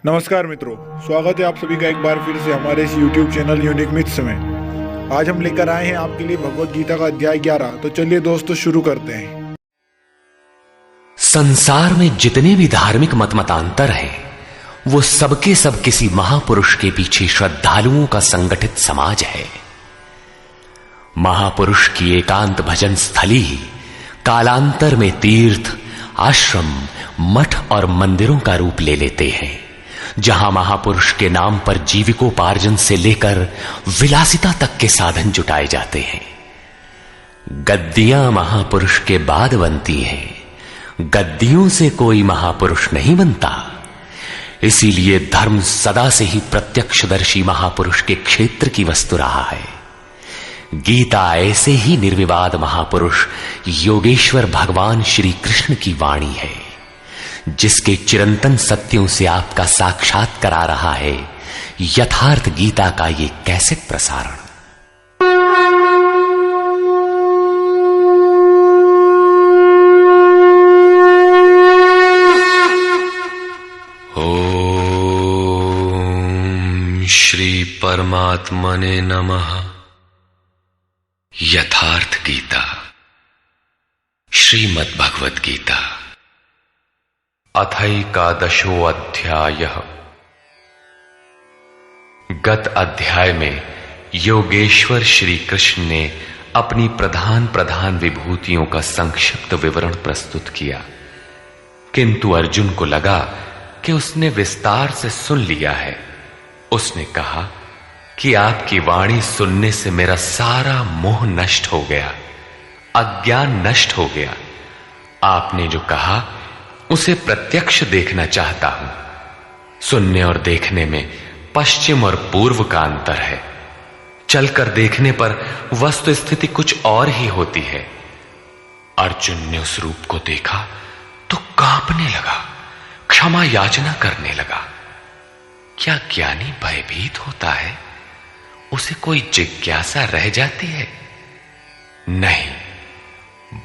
नमस्कार मित्रों, स्वागत है आप सभी का एक बार फिर से हमारे इस YouTube चैनल यूनिक मिथ्स में। आज हम लेकर आए हैं आपके लिए भगवत गीता का अध्याय 11। तो चलिए दोस्तों शुरू करते हैं। संसार में जितने भी धार्मिक मतमतांतर हैं, वो सबके सब किसी महापुरुष के पीछे श्रद्धालुओं का संगठित समाज है। महापुरुष की एकांत भजन स्थली ही कालांतर में तीर्थ, आश्रम, मठ और मंदिरों का रूप ले लेते हैं, जहां महापुरुष के नाम पर जीविकोपार्जन से लेकर विलासिता तक के साधन जुटाए जाते हैं। गद्दियां महापुरुष के बाद बनती हैं, गद्दियों से कोई महापुरुष नहीं बनता। इसीलिए धर्म सदा से ही प्रत्यक्षदर्शी महापुरुष के क्षेत्र की वस्तु रहा है। गीता ऐसे ही निर्विवाद महापुरुष योगेश्वर भगवान श्री कृष्ण की वाणी है, जिसके चिरंतन सत्यों से आपका साक्षात करा रहा है यथार्थ गीता का ये कैसेट प्रसारण। ओम श्री परमात्मने नमः। यथार्थ गीता, श्रीमद् भगवत गीता, अथैकादशो अध्यायः। गत अध्याय में योगेश्वर श्री कृष्ण ने अपनी प्रधान प्रधान विभूतियों का संक्षिप्त विवरण प्रस्तुत किया, किंतु अर्जुन को लगा कि उसने विस्तार से सुन लिया है। उसने कहा कि आपकी वाणी सुनने से मेरा सारा मोह नष्ट हो गया, अज्ञान नष्ट हो गया। आपने जो कहा उसे प्रत्यक्ष देखना चाहता हूं। सुनने और देखने में पश्चिम और पूर्व का अंतर है। चलकर देखने पर वस्तु स्थिति कुछ और ही होती है। अर्जुन ने उस रूप को देखा तो कांपने लगा, क्षमा याचना करने लगा। क्या ज्ञानी भयभीत होता है? उसे कोई जिज्ञासा रह जाती है? नहीं,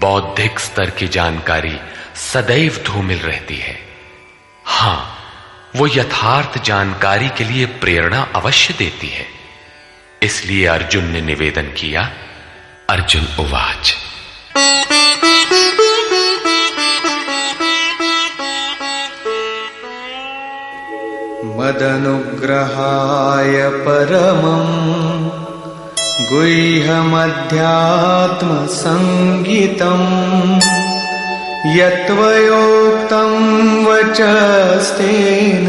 बौद्धिक स्तर की जानकारी सदैव धूमिल रहती है। हां, वो यथार्थ जानकारी के लिए प्रेरणा अवश्य देती है। इसलिए अर्जुन ने निवेदन किया। अर्जुन उवाच, मदनुग्रहाय परमं गुह्यमध्यात्मसंगितम् यत्त्वयोक्तं वचस्तेन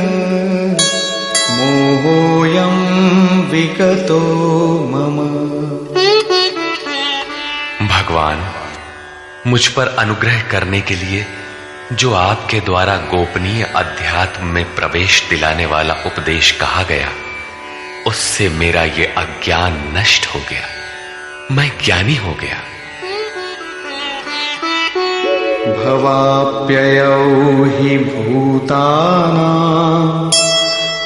मोहोऽयं विगतो मम। भगवान, मुझ पर अनुग्रह करने के लिए जो आपके द्वारा गोपनीय अध्यात्म में प्रवेश दिलाने वाला उपदेश कहा गया, उससे मेरा ये अज्ञान नष्ट हो गया, मैं ज्ञानी हो गया। भवाप्ययौ हि भूतानां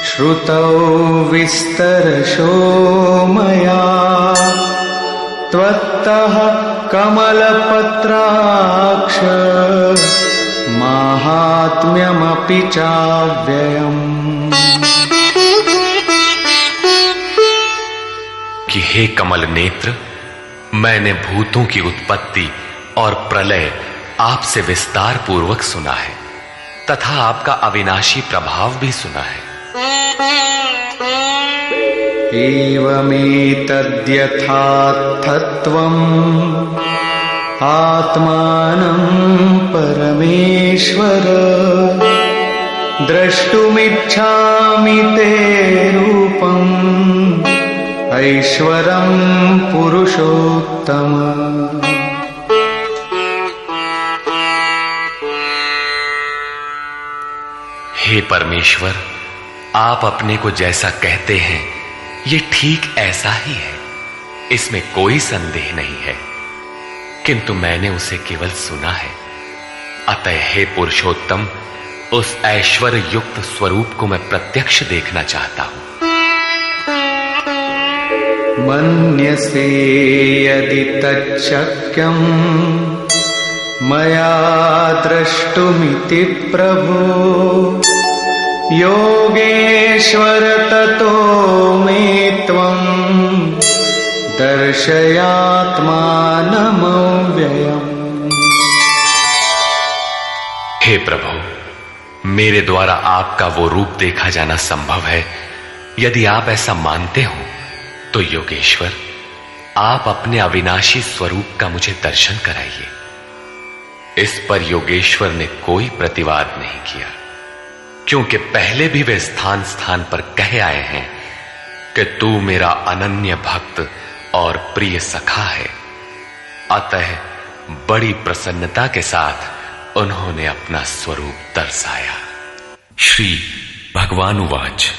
श्रुतौ विस्तरशो मया त्वत्तः कमलपत्राक्ष माहात्म्यमपि चाव्ययम्। कि हे कमल नेत्र, मैंने भूतों की उत्पत्ति और प्रलय आपसे विस्तार पूर्वक सुना है, तथा आपका अविनाशी प्रभाव भी सुना है। एवमेतद्यथार्थत्वम् आत्मानं परमेश्वर द्रष्टुमिच्छामि ते रूपम् ऐश्वरं पुरुषोत्तम। हे परमेश्वर, आप अपने को जैसा कहते हैं ये ठीक ऐसा ही है, इसमें कोई संदेह नहीं है, किंतु मैंने उसे केवल सुना है। अतः हे पुरुषोत्तम, उस ऐश्वर्य युक्त स्वरूप को मैं प्रत्यक्ष देखना चाहता हूं। मन्यसे यदि तच्छक्यं मया द्रष्टुमिति प्रभो योगेश्वर ततो मे त्वं दर्शयात्मानमव्ययम्। हे प्रभु, मेरे द्वारा आपका वो रूप देखा जाना संभव है। यदि आप ऐसा मानते हो तो योगेश्वर, आप अपने अविनाशी स्वरूप का मुझे दर्शन कराइए। इस पर योगेश्वर ने कोई प्रतिवाद नहीं किया, क्योंकि पहले भी वे स्थान स्थान पर कह आए हैं कि तू मेरा अनन्य भक्त और प्रिय सखा है। अतः बड़ी प्रसन्नता के साथ उन्होंने अपना स्वरूप दर्शाया। श्री भगवान उवाच।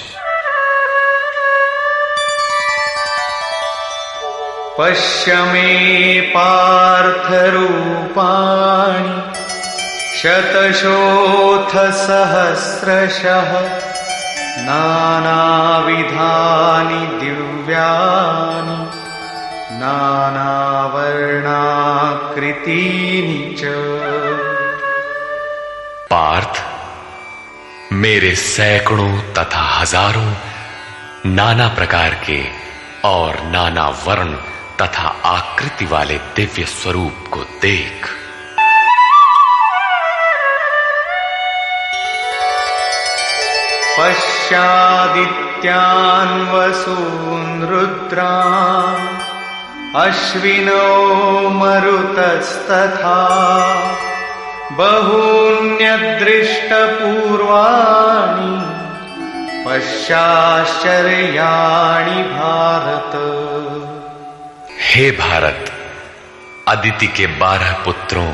पश्य मे पार्थ रूपाणि शतशोऽथ सहस्रशः नानाविधानि दिव्यानि नानावर्णाकृतीनि च। पार्थ, मेरे सैकड़ों तथा हजारों नाना प्रकार के और नाना वर्ण तथा आकृति वाले दिव्य स्वरूप को देख। पश्यादित्यान् वसून् रुद्रान् अश्विनो मरुतस्तथा बहून्यदृष्टपूर्वाणि पश्याश्चर्याणि भारत। हे भारत, अदिति के 12 पुत्रों,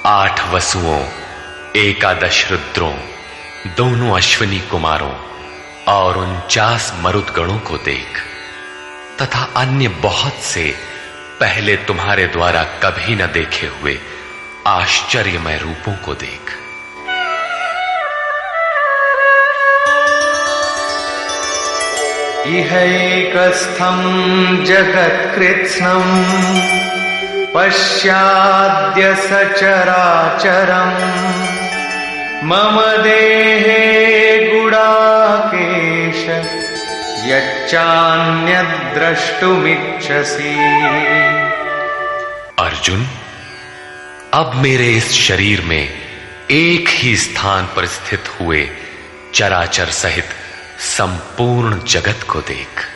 8 वसुओं, 11 रुद्रों, दोनों अश्विनी कुमारों और 49 मरुदगणों को देख, तथा अन्य बहुत से पहले तुम्हारे द्वारा कभी न देखे हुए आश्चर्यमय रूपों को देख। इहैकस्थं जगत्कृत्स्नं पश्याद्य सचराचरम् मम देहे गुडाकेश यच्चान्यद्द्रष्टुमिच्छसि। अर्जुन, अब मेरे इस शरीर में एक ही स्थान पर स्थित हुए चराचर सहित संपूर्ण जगत को देख,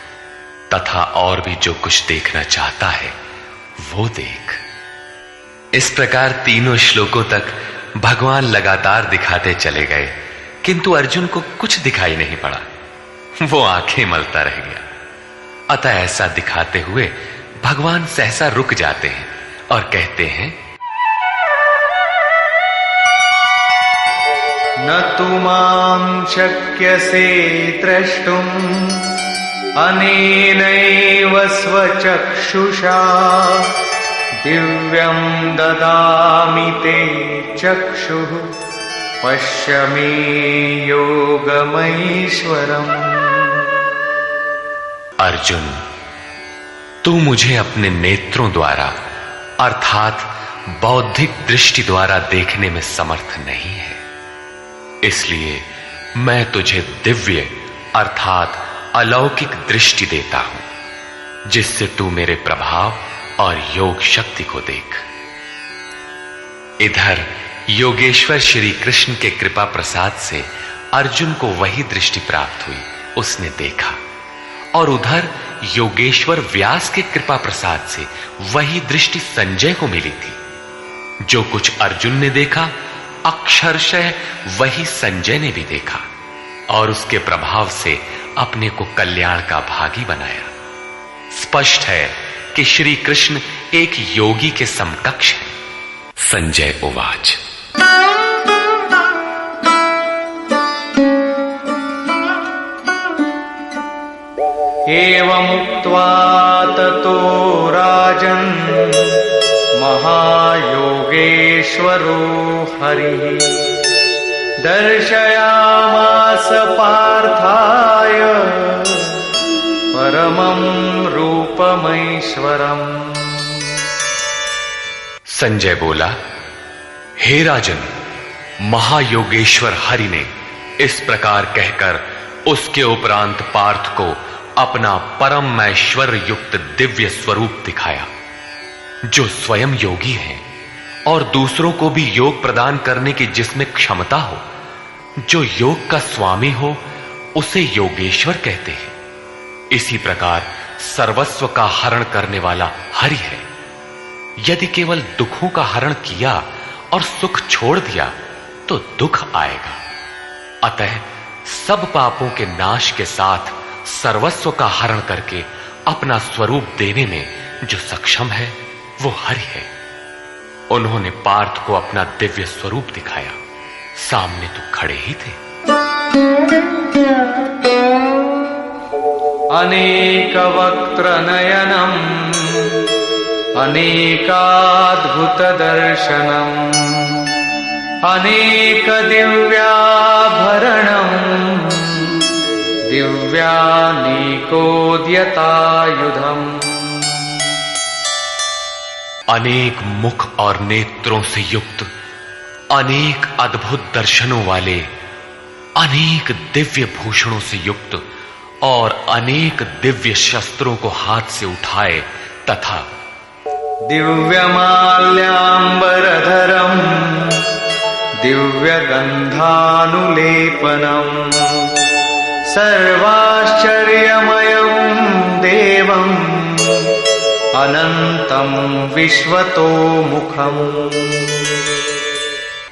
तथा और भी जो कुछ देखना चाहता है वो देख। इस प्रकार तीनों श्लोकों तक भगवान लगातार दिखाते चले गए, किंतु अर्जुन को कुछ दिखाई नहीं पड़ा। वो आंखें मलता रह गया। अतः ऐसा दिखाते हुए भगवान सहसा रुक जाते हैं और कहते हैं, न तु मां शक्यसे द्रष्टुम् अनेनैव स्वचक्षुषा दिव्यं ददामि ते चक्षुः पश्य मे योगमैश्वरम्। अर्जुन, तू मुझे अपने नेत्रों द्वारा अर्थात बौद्धिक दृष्टि द्वारा देखने में समर्थ नहीं है, इसलिए मैं तुझे दिव्य अर्थात अलौकिक दृष्टि देता हूं, जिससे तू मेरे प्रभाव और योग शक्ति को देख। इधर योगेश्वर श्री कृष्ण के कृपा प्रसाद से अर्जुन को वही दृष्टि प्राप्त हुई, उसने देखा। और उधर योगेश्वर व्यास के कृपा प्रसाद से वही दृष्टि संजय को मिली थी। जो कुछ अर्जुन ने देखा अक्षरशः वही संजय ने भी देखा और उसके प्रभाव से अपने को कल्याण का भागी बनाया। स्पष्ट है कि श्री कृष्ण एक योगी के समकक्ष है। संजय उवाच। एवमुक्त्वा ततो राजन् महायोगेश्वरो हरिः दर्शयामास पार्थाय परमं रूपमैश्वरम्। संजय बोला, हे राजन, महायोगेश्वर हरि ने इस प्रकार कहकर उसके उपरांत पार्थ को अपना परम ऐश्वर्य युक्त दिव्य स्वरूप दिखाया, जो स्वयं योगी है और दूसरों को भी योग प्रदान करने की जिसमें क्षमता हो। जो योग का स्वामी हो उसे योगेश्वर कहते हैं। इसी प्रकार सर्वस्व का हरण करने वाला हरि है। यदि केवल दुखों का हरण किया और सुख छोड़ दिया तो दुख आएगा। अतः सब पापों के नाश के साथ सर्वस्व का हरण करके अपना स्वरूप देने में जो सक्षम है वो हरि है। उन्होंने पार्थ को अपना दिव्य स्वरूप दिखाया। सामने तो खड़े ही थे। अनेक वक्त्र नयनम अनेकाद्भुत दर्शनम अनेक दिव्याभरणम दिव्यानीकोद्यतायुधम। अनेक मुख और नेत्रों से युक्त, अनेक अद्भुत दर्शनों वाले, अनेक दिव्य भूषणों से युक्त और अनेक दिव्य शस्त्रों को हाथ से उठाए तथा दिव्यमाल्याम्बरधरम दिव्यगन्धानुलेपनम सर्वाश्चर्यमयं देवं अनंतं विश्वतोमुखम।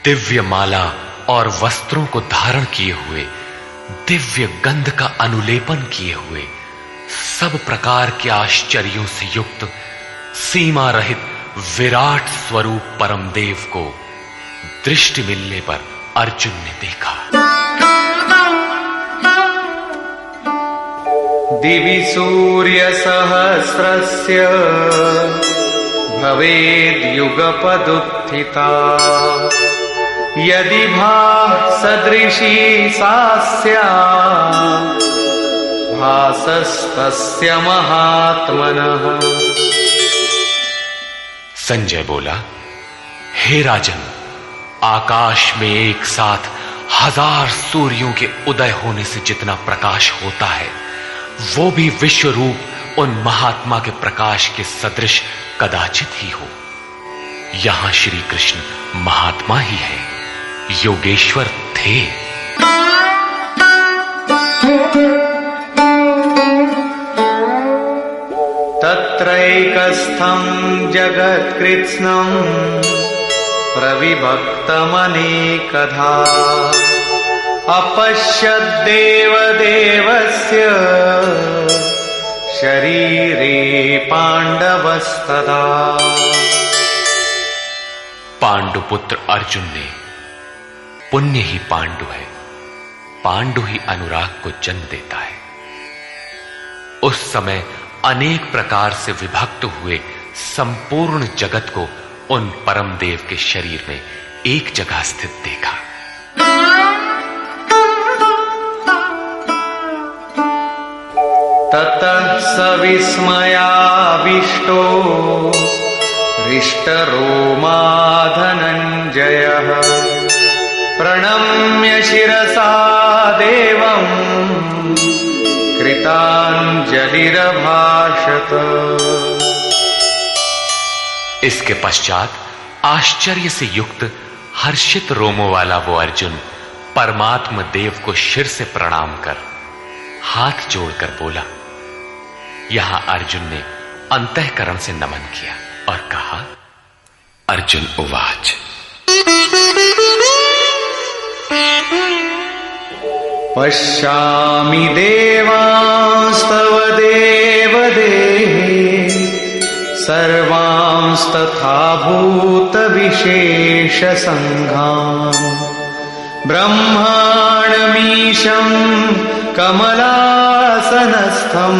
दिव्य माला और वस्त्रों को धारण किए हुए, दिव्य गंध का अनुलेपन किए हुए, सब प्रकार के आश्चर्यों से युक्त, सीमा रहित विराट स्वरूप परमदेव को दृष्टि मिलने पर अर्जुन ने देखा। दिवि सूर्य सहस्रस्य भवेद्युगपदुत्थिता यदि भासदृशी सा स्यात् भासस्तस्य महात्मनः। संजय बोला, हे राजन, आकाश में एक साथ 1000 सूर्यों के उदय होने से जितना प्रकाश होता है, वो भी विश्व रूप उन महात्मा के प्रकाश के सदृश कदाचित ही हो। यहां श्री कृष्ण महात्मा ही है, योगेश्वर थे। तत्रैकस्थं जगत्कृत्स्नं प्रविभक्तमनेकधा अपश्यद्देवदेवस्य शरीरे पांडवस्तदा। पांडुपुत्र अर्जुन ने, पुण्य ही पांडु है, पांडु ही अनुराग को जन्म देता है। उस समय अनेक प्रकार से विभक्त हुए संपूर्ण जगत को उन परम देव के शरीर में एक जगह स्थित देखा। ततः स विस्मयाविष्टो हृष्टरोमा धनञ्जयः प्रणम्य शिरसा देवं कृताञ्जलिरभाषत। इसके पश्चात आश्चर्य से युक्त हर्षित रोमों वाला वो अर्जुन परमात्मा देव को शिर से प्रणाम कर हाथ जोड़कर बोला। यहां अर्जुन ने अंतःकरण से नमन किया और कहा, अर्जुन उवाच, पश्यामि देवांस्तव देवदेहे सर्वांस्तथा भूतविशेषसङ्घान् ब्रह्माणमीशं कमलासनस्थं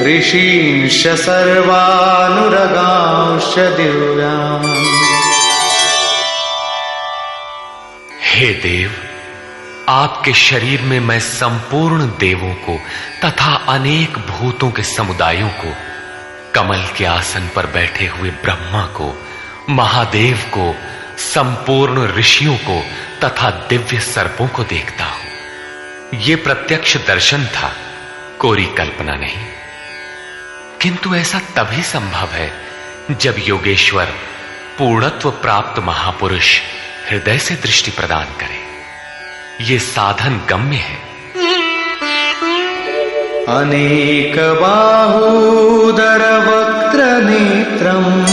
ऋषींश्च सर्वानुरगांश्च दिव्यान्। हे देव, आपके शरीर में मैं संपूर्ण देवों को तथा अनेक भूतों के समुदायों को, कमल के आसन पर बैठे हुए ब्रह्मा को, महादेव को, संपूर्ण ऋषियों को तथा दिव्य सर्पों को देखता हूं। यह प्रत्यक्ष दर्शन था, कोरी कल्पना नहीं। किंतु ऐसा तभी संभव है जब योगेश्वर पूर्णत्व प्राप्त महापुरुष हृदय से दृष्टि प्रदान करे। यह साधन गम्य है। अनेक बाहूदर वक्त्र नेत्रम्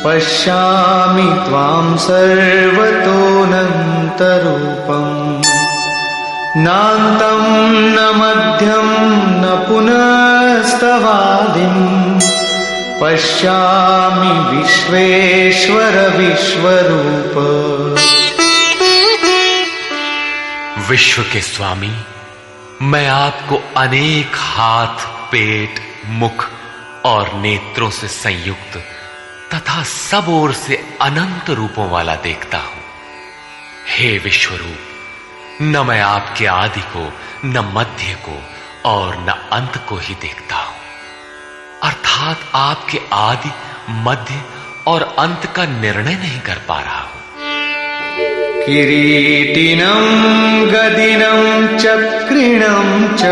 पश्यामि त्वां सर्वतोऽनन्तरूपम् नान्तं न मध्यं न पुनस्तवादिम् पश्यामि विश्वेश्वर विश्वरूप। विश्व के स्वामी, मैं आपको अनेक हाथ, पेट, मुख और नेत्रों से संयुक्त तथा सब ओर से अनंत रूपों वाला देखता हूं। हे विश्वरूप, न मैं आपके आदि को, न मध्य को और न अंत को ही देखता हूं, अर्थात आपके आदि, मध्य और अंत का निर्णय नहीं कर पा रहा हूं। किरीटिनं गदिनं चक्रिणं च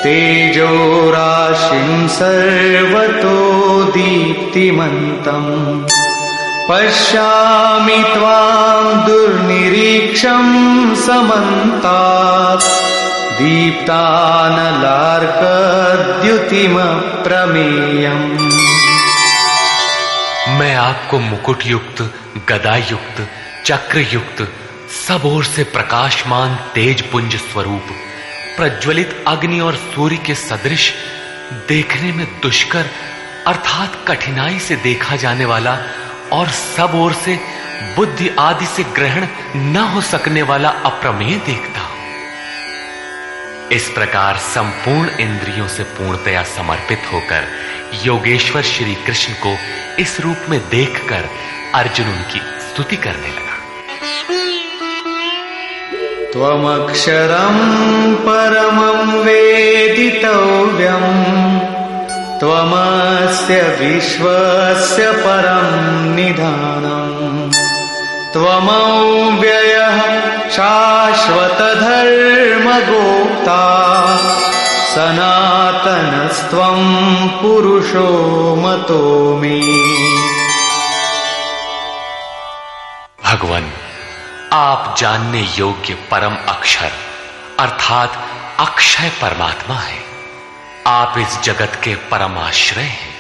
तेजो राशिं सर्वतो दीप्तिमन्तम् पश्यामि त्वां दुर्निरीक्षं समन्तात् दीप्तानलार्कद्युतिमप्रमेयम्। मैं आपको मुकुट युक्त, गदा युक्त, चक्र युक्त, सब ओर से प्रकाशमान तेज पुंज स्वरूप, प्रज्वलित अग्नि और सूर्य के सदृश, देखने में दुष्कर अर्थात कठिनाई से देखा जाने वाला और सब ओर से बुद्धि आदि से ग्रहण न हो सकने वाला अप्रमेय देखता हूं। इस प्रकार संपूर्ण इंद्रियों से पूर्णतया समर्पित होकर योगेश्वर श्री कृष्ण को इस रूप में देखकर अर्जुन उनकी स्तुति करने लगा। त्वमक्षरं परमं वेदितव्यम् त्वमस्य विश्वस्य परं निधानम् त्वमव्ययः शाश्वतधर्मगोप्ता सनातनस्त्वं पुरुषो मतो मे। भगवान, आप जानने योग्य परम अक्षर अर्थात अक्षय परमात्मा है। आप इस जगत के परम आश्रय हैं।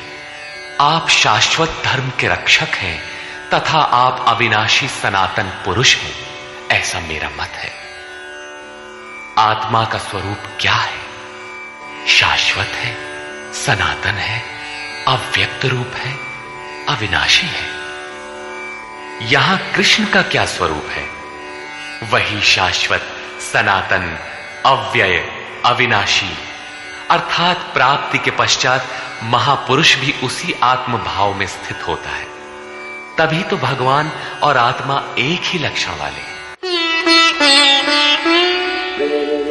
आप शाश्वत धर्म के रक्षक हैं तथा आप अविनाशी सनातन पुरुष हैं, ऐसा मेरा मत है। आत्मा का स्वरूप क्या है? शाश्वत है, सनातन है, अव्यक्त रूप है, अविनाशी है। यहां कृष्ण का क्या स्वरूप है? वही शाश्वत, सनातन, अव्यय, अविनाशी, अर्थात प्राप्ति के पश्चात महापुरुष भी उसी आत्म भाव में स्थित होता है। तभी तो भगवान और आत्मा एक ही लक्षण वाले।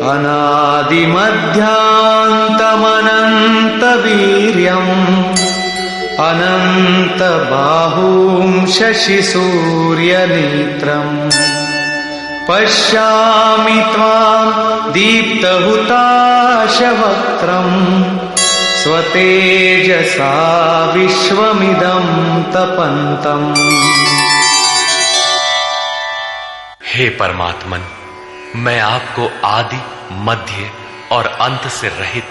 अनादिमध्यान्तमनन्तवीर्यम् अनन्तबाहुं शशिसूर्यनेत्रम् पश्यामि त्वां दीप्तहुताशवक्त्रम् स्वतेजसा विश्वमिदं तपन्तम्। हे परमात्मन, मैं आपको आदि, मध्य और अंत से रहित,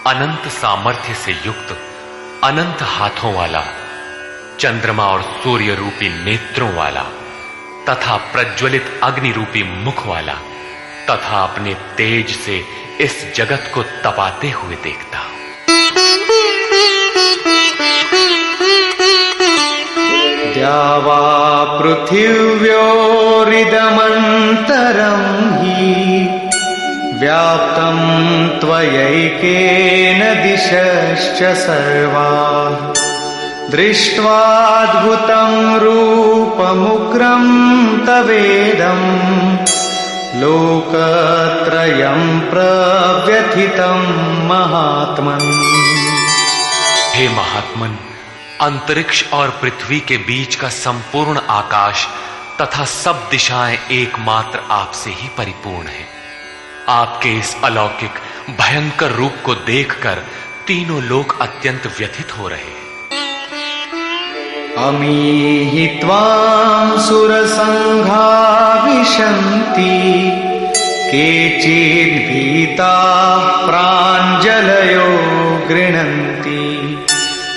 अनंत सामर्थ्य से युक्त, अनंत हाथों वाला, चंद्रमा और सूर्य रूपी नेत्रों वाला तथा प्रज्वलित अग्नि रूपी मुख वाला तथा अपने तेज से इस जगत को तपाते हुए देखता हूं। द्यावा पृथिव्योरिदमन्तरं हि व्याप्तं त्वयैकेन दिशश्च सर्वाः दृष्ट्वाद्भुतं रूपमुग्रं तवेदं लोकत्रयं प्रव्यथितं महात्मन्। हे महात्मन, अंतरिक्ष और पृथ्वी के बीच का संपूर्ण आकाश तथा सब दिशाएं एकमात्र आपसे ही परिपूर्ण हैं। आपके इस अलौकिक भयंकर रूप को देखकर तीनों लोग अत्यंत व्यथित हो रहे हैं। अमीहि त्वां सुरसंघा विशन्ति केचिद्भीता प्राञ्जलयो गृह्णन्ति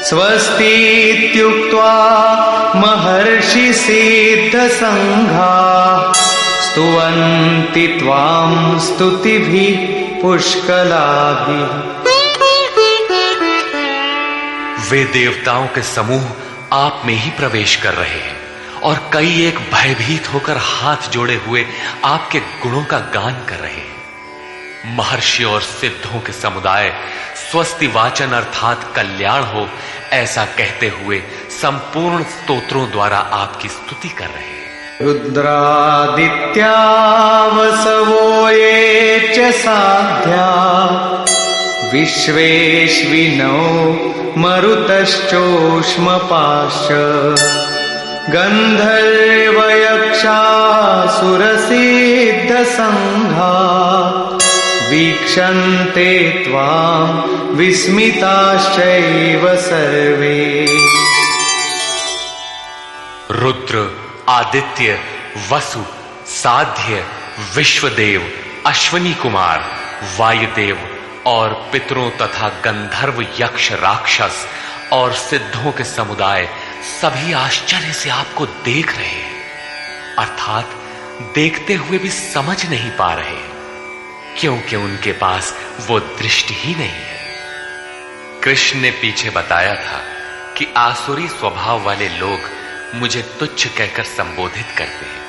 स्वस्तीत्युक्त्वा महर्षि सिद्धसंघा स्तुवन्ति त्वां स्तुतिभिः पुष्कलाभिः। वे देवताओं के समूह आप में ही प्रवेश कर रहे हैं और कई एक भयभीत होकर हाथ जोड़े हुए आपके गुणों का गान कर रहे हैं। महर्षि और सिद्धों के समुदाय स्वस्ति वाचन अर्थात कल्याण हो ऐसा कहते हुए संपूर्ण स्तोत्रों द्वारा आपकी स्तुति कर रहे हैं। रुद्रादित्या वसवो ये च साध्या विश्वेश्विनो मरुतश्चोष्मपाश्च गन्धर्वयक्षासुरसिद्धसंघा वीक्षन्ते त्वां विस्मिताश्चैव सर्वे। रुद्र, आदित्य, वसु, साध्य, विश्वदेव, अश्वनी कुमार, वायुदेव और पितरों तथा गंधर्व, यक्ष, राक्षस और सिद्धों के समुदाय सभी आश्चर्य से आपको देख रहे हैं, अर्थात देखते हुए भी समझ नहीं पा रहे हैं, क्योंकि उनके पास वो दृष्टि ही नहीं है। कृष्ण ने पीछे बताया था कि आसुरी स्वभाव वाले लोग मुझे तुच्छ कहकर संबोधित करते हैं,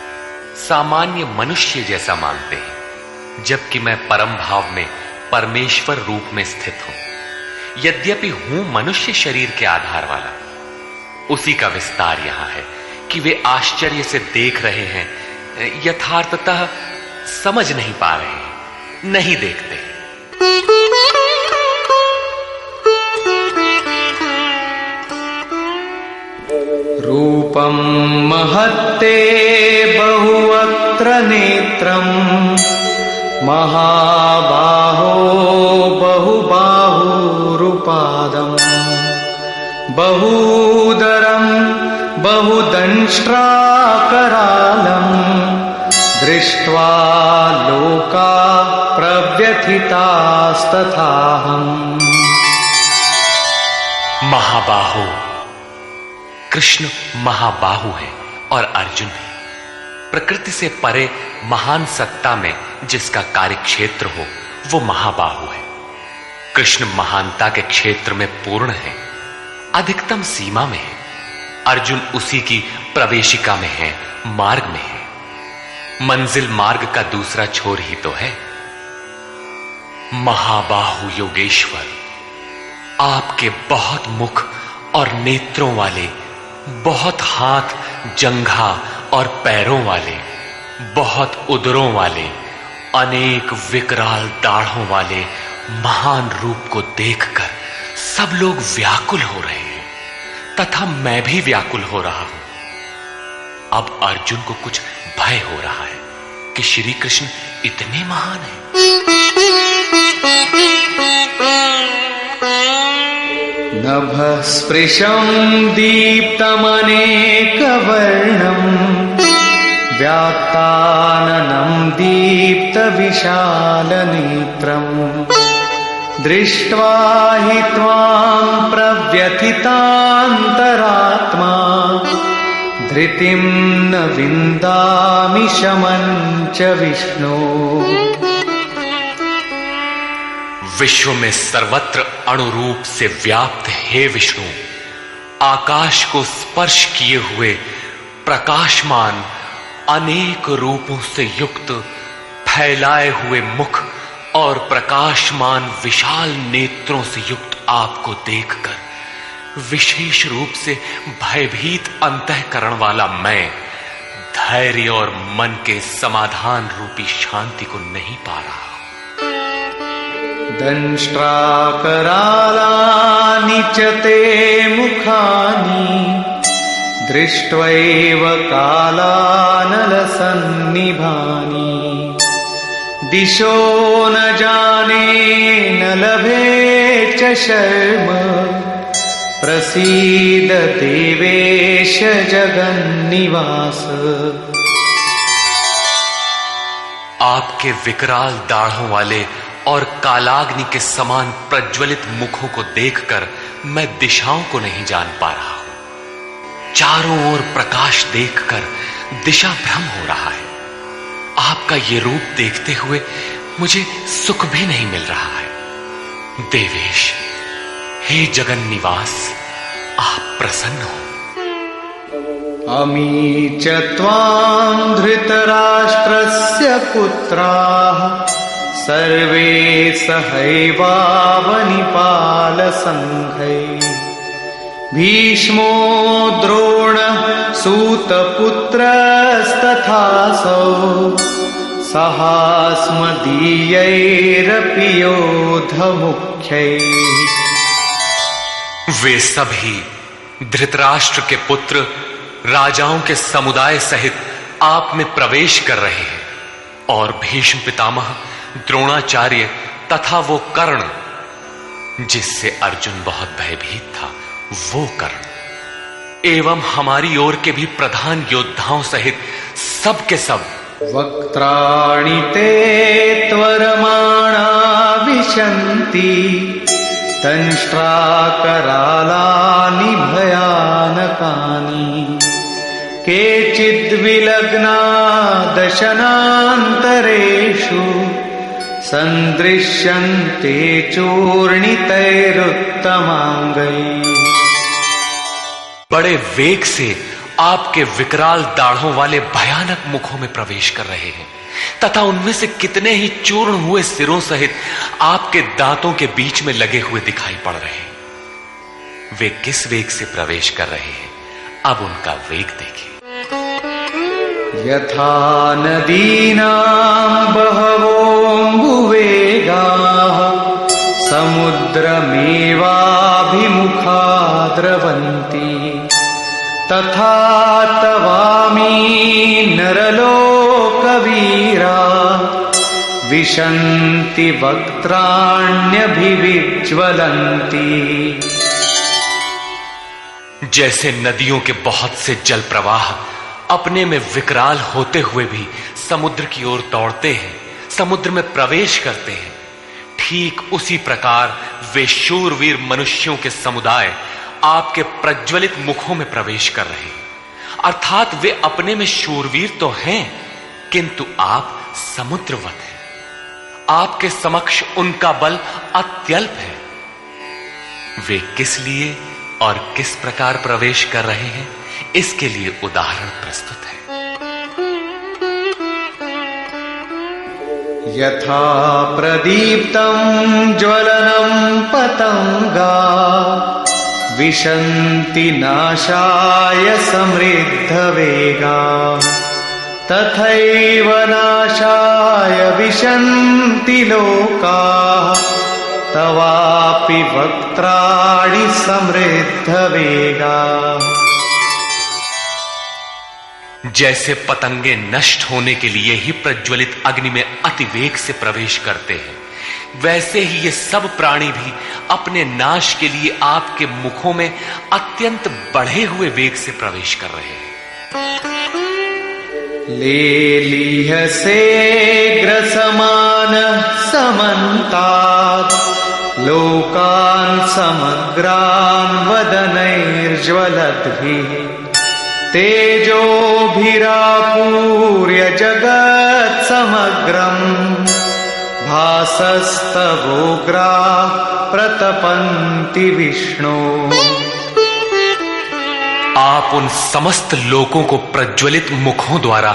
सामान्य मनुष्य जैसा मानते हैं, जबकि मैं परम भाव में परमेश्वर रूप में स्थित हूं। यद्यपि हूं मनुष्य शरीर के आधार वाला, उसी का विस्तार यहां है कि वे आश्चर्य से देख रहे हैं, यथार्थतः समझ नहीं पा रहे हैं, नहीं देखते। रूपं महत्ते बहुवक्त्र नेत्रम् महाबाहो बहुबाहुरुपादम् बहूदरं बहुदंष्ट्राकरालम् दृष्ट्वा लोका प्रव्यथितास्तथाहम्। महाबाहो, कृष्ण महाबाहु है और अर्जुन है। प्रकृति से परे महान सत्ता में जिसका कार्य क्षेत्र हो वो महाबाहु है। कृष्ण महानता के क्षेत्र में पूर्ण है, अधिकतम सीमा में है। अर्जुन उसी की प्रवेशिका में है, मार्ग में है। मंजिल मार्ग का दूसरा छोर ही तो है। महाबाहु योगेश्वर, आपके बहुत मुख और नेत्रों वाले, बहुत हाथ, जंघा और पैरों वाले, बहुत उदरों वाले, अनेक विकराल दाढ़ों वाले महान रूप को देखकर सब लोग व्याकुल हो रहे हैं तथा मैं भी व्याकुल हो रहा हूं। अब अर्जुन को कुछ भय हो रहा है कि श्री कृष्ण इतने महान हैं। नभस्पृशं दीप्तमनेकवर्णम् व्याक्ताननं दीप्तविशालनेत्रम् दृष्ट्वा हि त्वां प्रव्यथितान्तरात्मा धृतिं न विन्दामि शमं च विष्णो। विश्व में सर्वत्र अणुरूप से व्याप्त हे विष्णु, आकाश को स्पर्श किए हुए प्रकाशमान अनेक रूपों से युक्त फैलाए हुए मुख और प्रकाशमान विशाल नेत्रों से युक्त आपको देखकर विशेष रूप से भयभीत अंतःकरण वाला मैं धैर्य और मन के समाधान रूपी शांति को नहीं पा रहा। दंष्ट्राकरालानि च ते मुखानि दृष्ट्वैव कालानलसन्निभानि दिशो न जाने न लभे च शर्म प्रसीद देवेश जगन्निवास। आपके विकराल दाढ़ों वाले और कालाग्नि के समान प्रज्वलित मुखों को देखकर मैं दिशाओं को नहीं जान पा रहा हूं। चारों ओर प्रकाश देखकर दिशा भ्रम हो रहा है। आपका ये रूप देखते हुए मुझे सुख भी नहीं मिल रहा है। देवेश, हे जगन निवास, आप प्रसन्न हो। अमी च त्वां धृतराष्ट्रस्य पुत्राः सर्वे सहैवावनिपालसङ्घैः भीष्मो द्रोणः सूतपुत्रस्तथासौ सहास्मदीयैरपि योधमुख्यैः। वे सभी धृतराष्ट्र के पुत्र राजाओं के समुदाय सहित आप में प्रवेश कर रहे हैं और भीष्म पितामह, द्रोणाचार्य तथा वो कर्ण जिससे अर्जुन बहुत भयभीत था, वो कर्ण एवं हमारी ओर के भी प्रधान योद्धाओं सहित सब के सब वक्त्राणि ते त्वरमाणा विशन्ति दंष्ट्राकरालानि भयानकानि केचिद्विलग्ना दशनान्तरेषु सन्दृश्यन्ते चूर्णितैरुत्तमाङ्गैः। बड़े वेग से आपके विकराल दाढ़ों वाले भयानक मुखों में प्रवेश कर रहे हैं तथा उनमें से कितने ही चूर्ण हुए सिरों सहित आपके दांतों के बीच में लगे हुए दिखाई पड़ रहे हैं। वे किस वेग से प्रवेश कर रहे हैं, अब उनका वेग देखिए। यथा नदीनां बहवोऽम्बुवेगाः समुद्रमेवाभिमुखा द्रवन्ति तथा तवामी नरलोकवीरा विशन्ति वक्त्राण्यभिविज्वलन्ति। जैसे नदियों के बहुत से जल प्रवाह अपने में विकराल होते हुए भी समुद्र की ओर दौड़ते हैं, समुद्र में प्रवेश करते हैं, ठीक उसी प्रकार वे शूरवीर मनुष्यों के समुदाय आपके प्रज्वलित मुखों में प्रवेश कर रहे हैं। अर्थात वे अपने में शूरवीर तो हैं, किंतु आप समुद्रवत हैं। आपके समक्ष उनका बल अत्यल्प है। वे किस लिए और किस प्रकार प्रवेश कर रहे हैं, इसके लिए उदाहरण प्रस्तुत है। यथा प्रदीप्तं ज्वलनं पतंगा विशन्ति नाशाय समृद्धवेगा तथैव नाशाय विशन्ति लोकाः तवापि वक्त्राणि समृद्धवेगा। जैसे पतंगे नष्ट होने के लिए ही प्रज्वलित अग्नि में अति वेग से प्रवेश करते हैं, वैसे ही ये सब प्राणी भी अपने नाश के लिए आपके मुखों में अत्यंत बढ़े हुए वेग से प्रवेश कर रहे हैं। लेलीहसे ग्रसमान समन्तात् लोकान् समग्रान् वदनैर्ज्वलद्भिः तेजोभिरापूर्य जगत् समग्रम् भासस्तवोग्रा प्रतपन्ति विष्णु। आप उन समस्त लोकों को प्रज्वलित मुखों द्वारा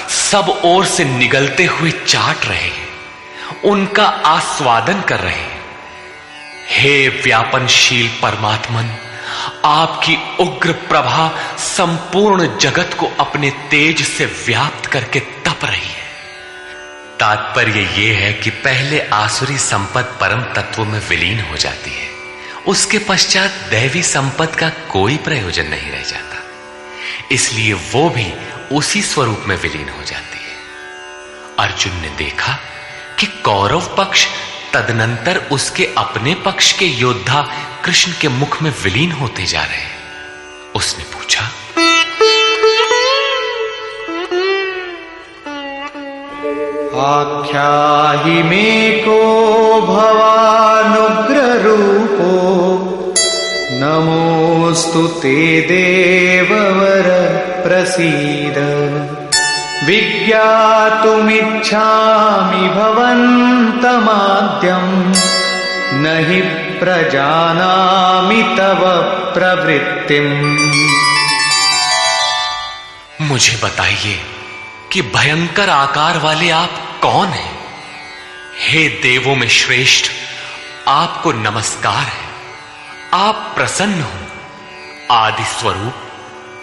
सब ओर से निगलते हुए चाट रहे हैं, उनका आस्वादन कर रहे हैं। हे व्यापनशील परमात्मन, आपकी उग्र प्रभा संपूर्ण जगत को अपने तेज से व्याप्त करके तप रही है। तात्पर्य यह है कि पहले आसुरी संपत्ति परम तत्व में विलीन हो जाती है, उसके पश्चात दैवी संपत्ति का कोई प्रयोजन नहीं रह जाता। इसलिए वो भी उसी स्वरूप में विलीन हो जाती है। अर्जुन ने देखा कि कौरव पक्ष तदनंतर उसके अपने पक्ष के योद्धा कृष्ण के मुख में विलीन होते जा रहे हैं। उसने पूछा, आख्याहि मे को भवानुग्र रूपो नमोस्तु ते देववर प्रसीद विज्ञातुमिच्छामि भवन्तमाद्यं न हि प्रजानामि तव प्रवृत्तिम्। मुझे बताइए कि भयंकर आकार वाले आप कौन हैं? हे देवों में श्रेष्ठ, आपको नमस्कार है। आप प्रसन्न हो। आदि स्वरूप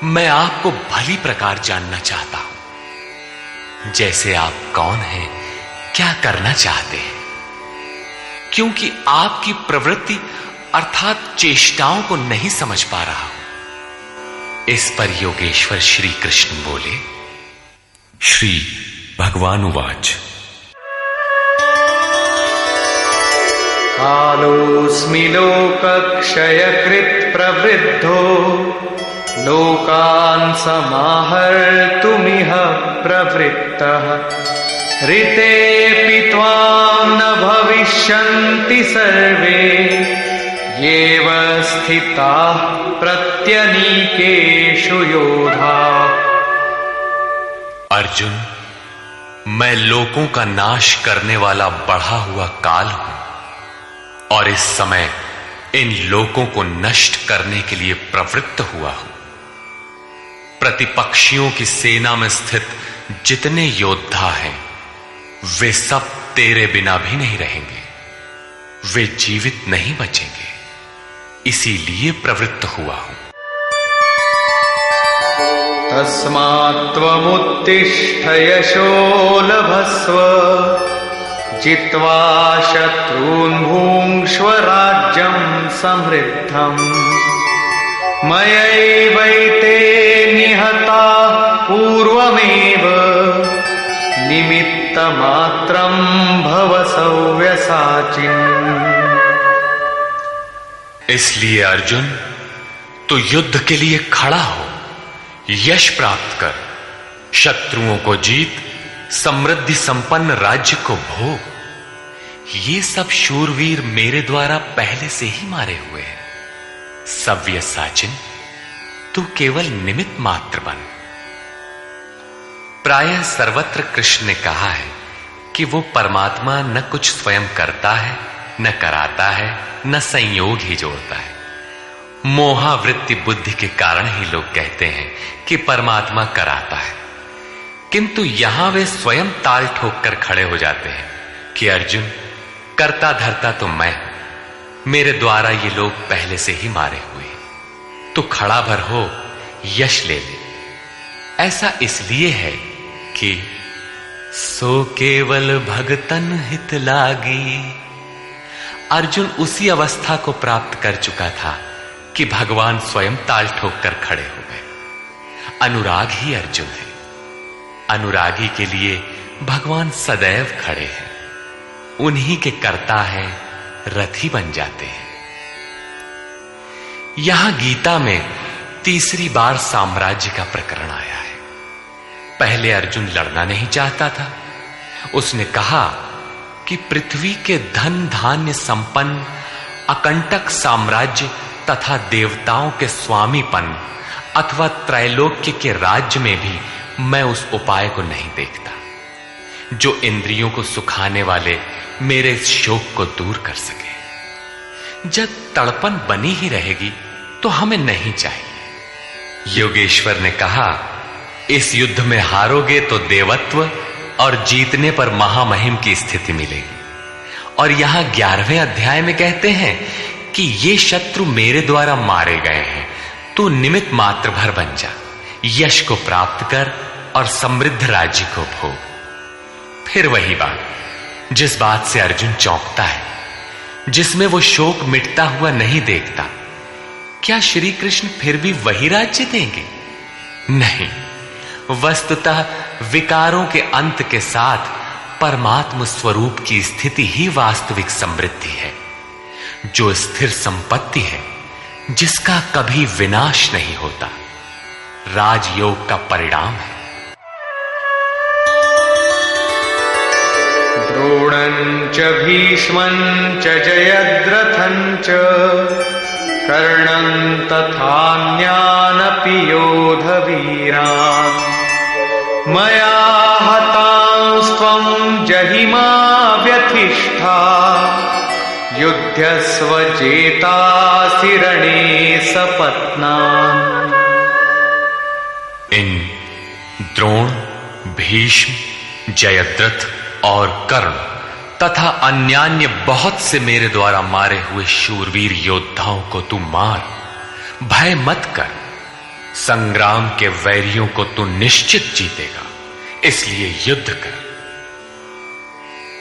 मैं आपको भली प्रकार जानना चाहता हूं। जैसे आप कौन हैं, क्या करना चाहते हैं? क्योंकि आपकी प्रवृत्ति अर्थात चेष्टाओं को नहीं समझ पा रहा हूं। इस पर योगेश्वर श्री कृष्ण बोले, श्री भगवान उवाच, कालोऽस्मि लोकक्षयकृत् प्रवृद्धो लोकान् समाहर्तुमिह प्रवृत्तः ऋतेऽपि त्वां न भविष्यन्ति सर्वे येव स्थिताः प्रत्यनीकेषु योधाः। अर्जुन, मैं लोकों का नाश करने वाला बढ़ा हुआ काल हूं और इस समय इन लोकों को नष्ट करने के लिए प्रवृत्त हुआ हूं। प्रतिपक्षियों की सेना में स्थित जितने योद्धा हैं, वे सब तेरे बिना भी नहीं रहेंगे। वे जीवित नहीं बचेंगे, इसीलिए प्रवृत्त हुआ हूं। तस्मात्त्वमुत्तिष्ठ यशो लभस्व जित्वा शत्रून् भुङ्क्ष्व राज्यं समृद्धम् मयैवैते निहताः पूर्वमेव निमित्तमात्रं भव सव्यसाचिन्। इसलिए अर्जुन, तू युद्ध के लिए खड़ा हो, यश प्राप्त कर, शत्रुओं को जीत, समृद्धि संपन्न राज्य को भोग। ये सब शूरवीर मेरे द्वारा पहले से ही मारे हुए हैं। सव्यसाचिन, तू केवल निमित्त मात्र बन। प्रायः सर्वत्र कृष्ण ने कहा है कि वो परमात्मा न कुछ स्वयं करता है, न कराता है, न संयोग ही जोड़ता है। मोहावृत्ति बुद्धि के कारण ही लोग कहते हैं कि परमात्मा कराता है, किंतु यहां वे स्वयं ताल ठोक कर खड़े हो जाते हैं कि अर्जुन, करता धरता तो मैं हूं, मेरे द्वारा ये लोग पहले से ही मारे हुए, तो खड़ा भर हो, यश ले ले। ऐसा इसलिए है कि सो केवल भगतन हित लागी। अर्जुन उसी अवस्था को प्राप्त कर चुका था कि भगवान स्वयं ताल ठोक कर खड़े हो गए। अनुराग ही अर्जुन है। अनुरागी के लिए भगवान सदैव खड़े हैं। उन्हीं के कर्ता है, रथी बन जाते हैं। यहां गीता में तीसरी बार साम्राज्य का प्रकरण आया है। पहले अर्जुन लड़ना नहीं चाहता था। उसने कहा कि पृथ्वी के धन धान्य संपन्न अकंटक साम्राज्य तथा देवताओं के स्वामीपन अथवा त्रैलोक्य के राज्य में भी मैं उस उपाय को नहीं देखता जो इंद्रियों को सुखाने वाले मेरे इस शोक को दूर कर सके। जब तड़पन बनी ही रहेगी तो हमें नहीं चाहिए। योगेश्वर ने कहा, इस युद्ध में हारोगे तो देवत्व और जीतने पर महामहिम की स्थिति मिलेगी। और यहां 11वें अध्याय में कहते हैं कि ये शत्रु मेरे द्वारा मारे गए हैं, तू निमित्त मात्र भर बन जा, यश को प्राप्त कर और समृद्ध राज्य को भोग। फिर वही बात, जिस बात से अर्जुन चौंकता है, जिसमें वो शोक मिटता हुआ नहीं देखता, क्या श्री कृष्ण फिर भी वही राज्य देंगे? नहीं, वस्तुतः विकारों के अंत के साथ परमात्म स्वरूप की स्थिति ही वास्तविक समृद्धि है, जो स्थिर संपत्ति है, जिसका कभी विनाश नहीं होता, राजयोग का परिणाम है। द्रोणं च भीष्मं च जयद्रथं च कर्णं तथान्यानपि योधवीरान् मया हतांस्त्वं जहिमा व्यथिष्ठा युध्यस्व जेतासि रणे सपत्नान्। इन द्रोण, भीष्म, जयद्रथ और कर्ण तथा अन्यान्य बहुत से मेरे द्वारा मारे हुए शूरवीर योद्धाओं को तू मार, भय मत कर। संग्राम के वैरियों को तू निश्चित जीतेगा, इसलिए युद्ध कर।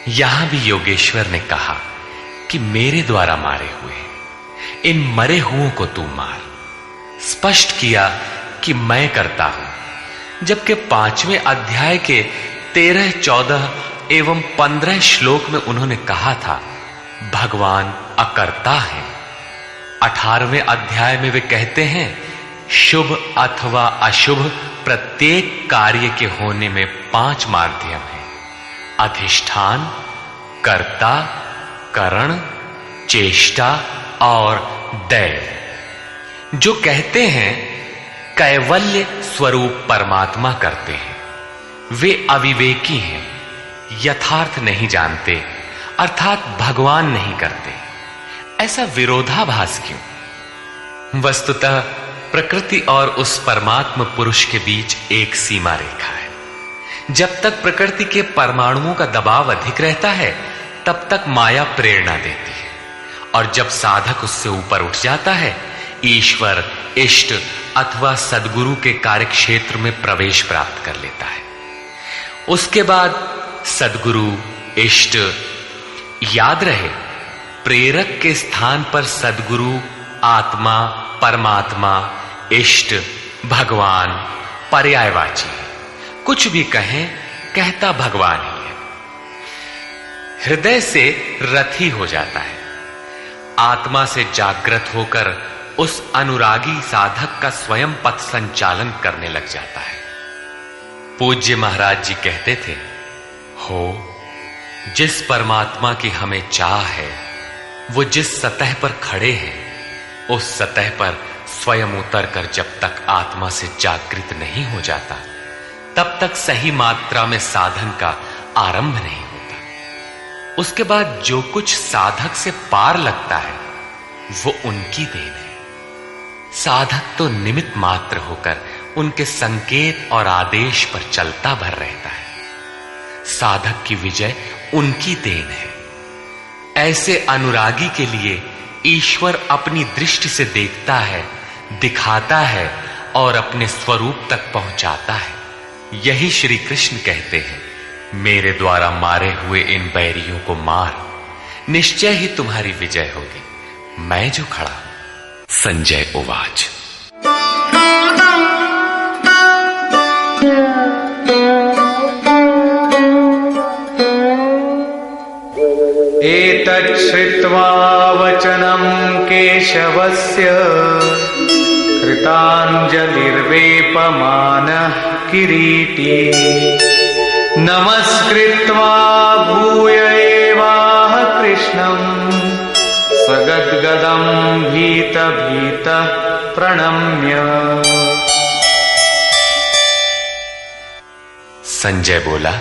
यहां भी योगेश्वर ने कहा कि मेरे द्वारा मारे हुए इन मरे हुओं को तू मार। स्पष्ट किया कि मैं करता हूं, जबकि 5वें अध्याय के 13, 14 एवं 15 श्लोक में उन्होंने कहा था भगवान अकर्ता है। 18वें अध्याय में वे कहते हैं शुभ अथवा अशुभ प्रत्येक कार्य के होने में 5 माध्यम हैं: अधिष्ठान, कर्ता, करण, चेष्टा और दैव। जो कहते हैं कैवल्य स्वरूप परमात्मा करते हैं, वे अविवेकी हैं, यथार्थ नहीं जानते, अर्थात भगवान नहीं करते। ऐसा विरोधाभास क्यों? वस्तुतः प्रकृति और उस परमात्म पुरुष के बीच एक सीमा रेखा है। जब तक प्रकृति के परमाणुओं का दबाव अधिक रहता है, तब तक माया प्रेरणा देती है, और जब साधक उससे ऊपर उठ जाता है, ईश्वर, इष्ट अथवा सद्गुरु के कार्यक्षेत्र में प्रवेश प्राप्त कर लेता है। उसके बाद सद्गुरु, इष्ट, याद रहे प्रेरक के स्थान पर सद्गुरु, आत्मा, परमात्मा, इष्ट, भगवान पर्यायवाची है। कुछ भी कहें, कहता भगवान ही है। हृदय से रथी हो जाता है, आत्मा से जागृत होकर उस अनुरागी साधक का स्वयं पथ संचालन करने लग जाता है। पूज्य महाराज जी कहते थे, हो जिस परमात्मा की हमें चाह है, वो जिस सतह पर खड़े हैं, उस सतह पर स्वयं उतरकर जब तक आत्मा से जागृत नहीं हो जाता, तब तक सही मात्रा में साधन का आरंभ नहीं होता। उसके बाद जो कुछ साधक से पार लगता है, वो उनकी देन है। साधक तो निमित्त मात्र होकर उनके संकेत और आदेश पर चलता भर रहता है। साधक की विजय उनकी देन है। ऐसे अनुरागी के लिए ईश्वर अपनी दृष्टि से देखता है, दिखाता है और अपने स्वरूप तक पहुंचाता है। यही श्री कृष्ण कहते हैं, मेरे द्वारा मारे हुए इन बैरियों को मार, निश्चय ही तुम्हारी विजय होगी, मैं जो खड़ा हूं। संजय उवाच। एतच्छ्रुत्वा वचनं केशवस्य कृताञ्जलिर्वेपमानः किरीटी नमस्कृत्वा भूय एवाह कृष्णं सगद्गदं भीत प्रणम्य। संजय बोला,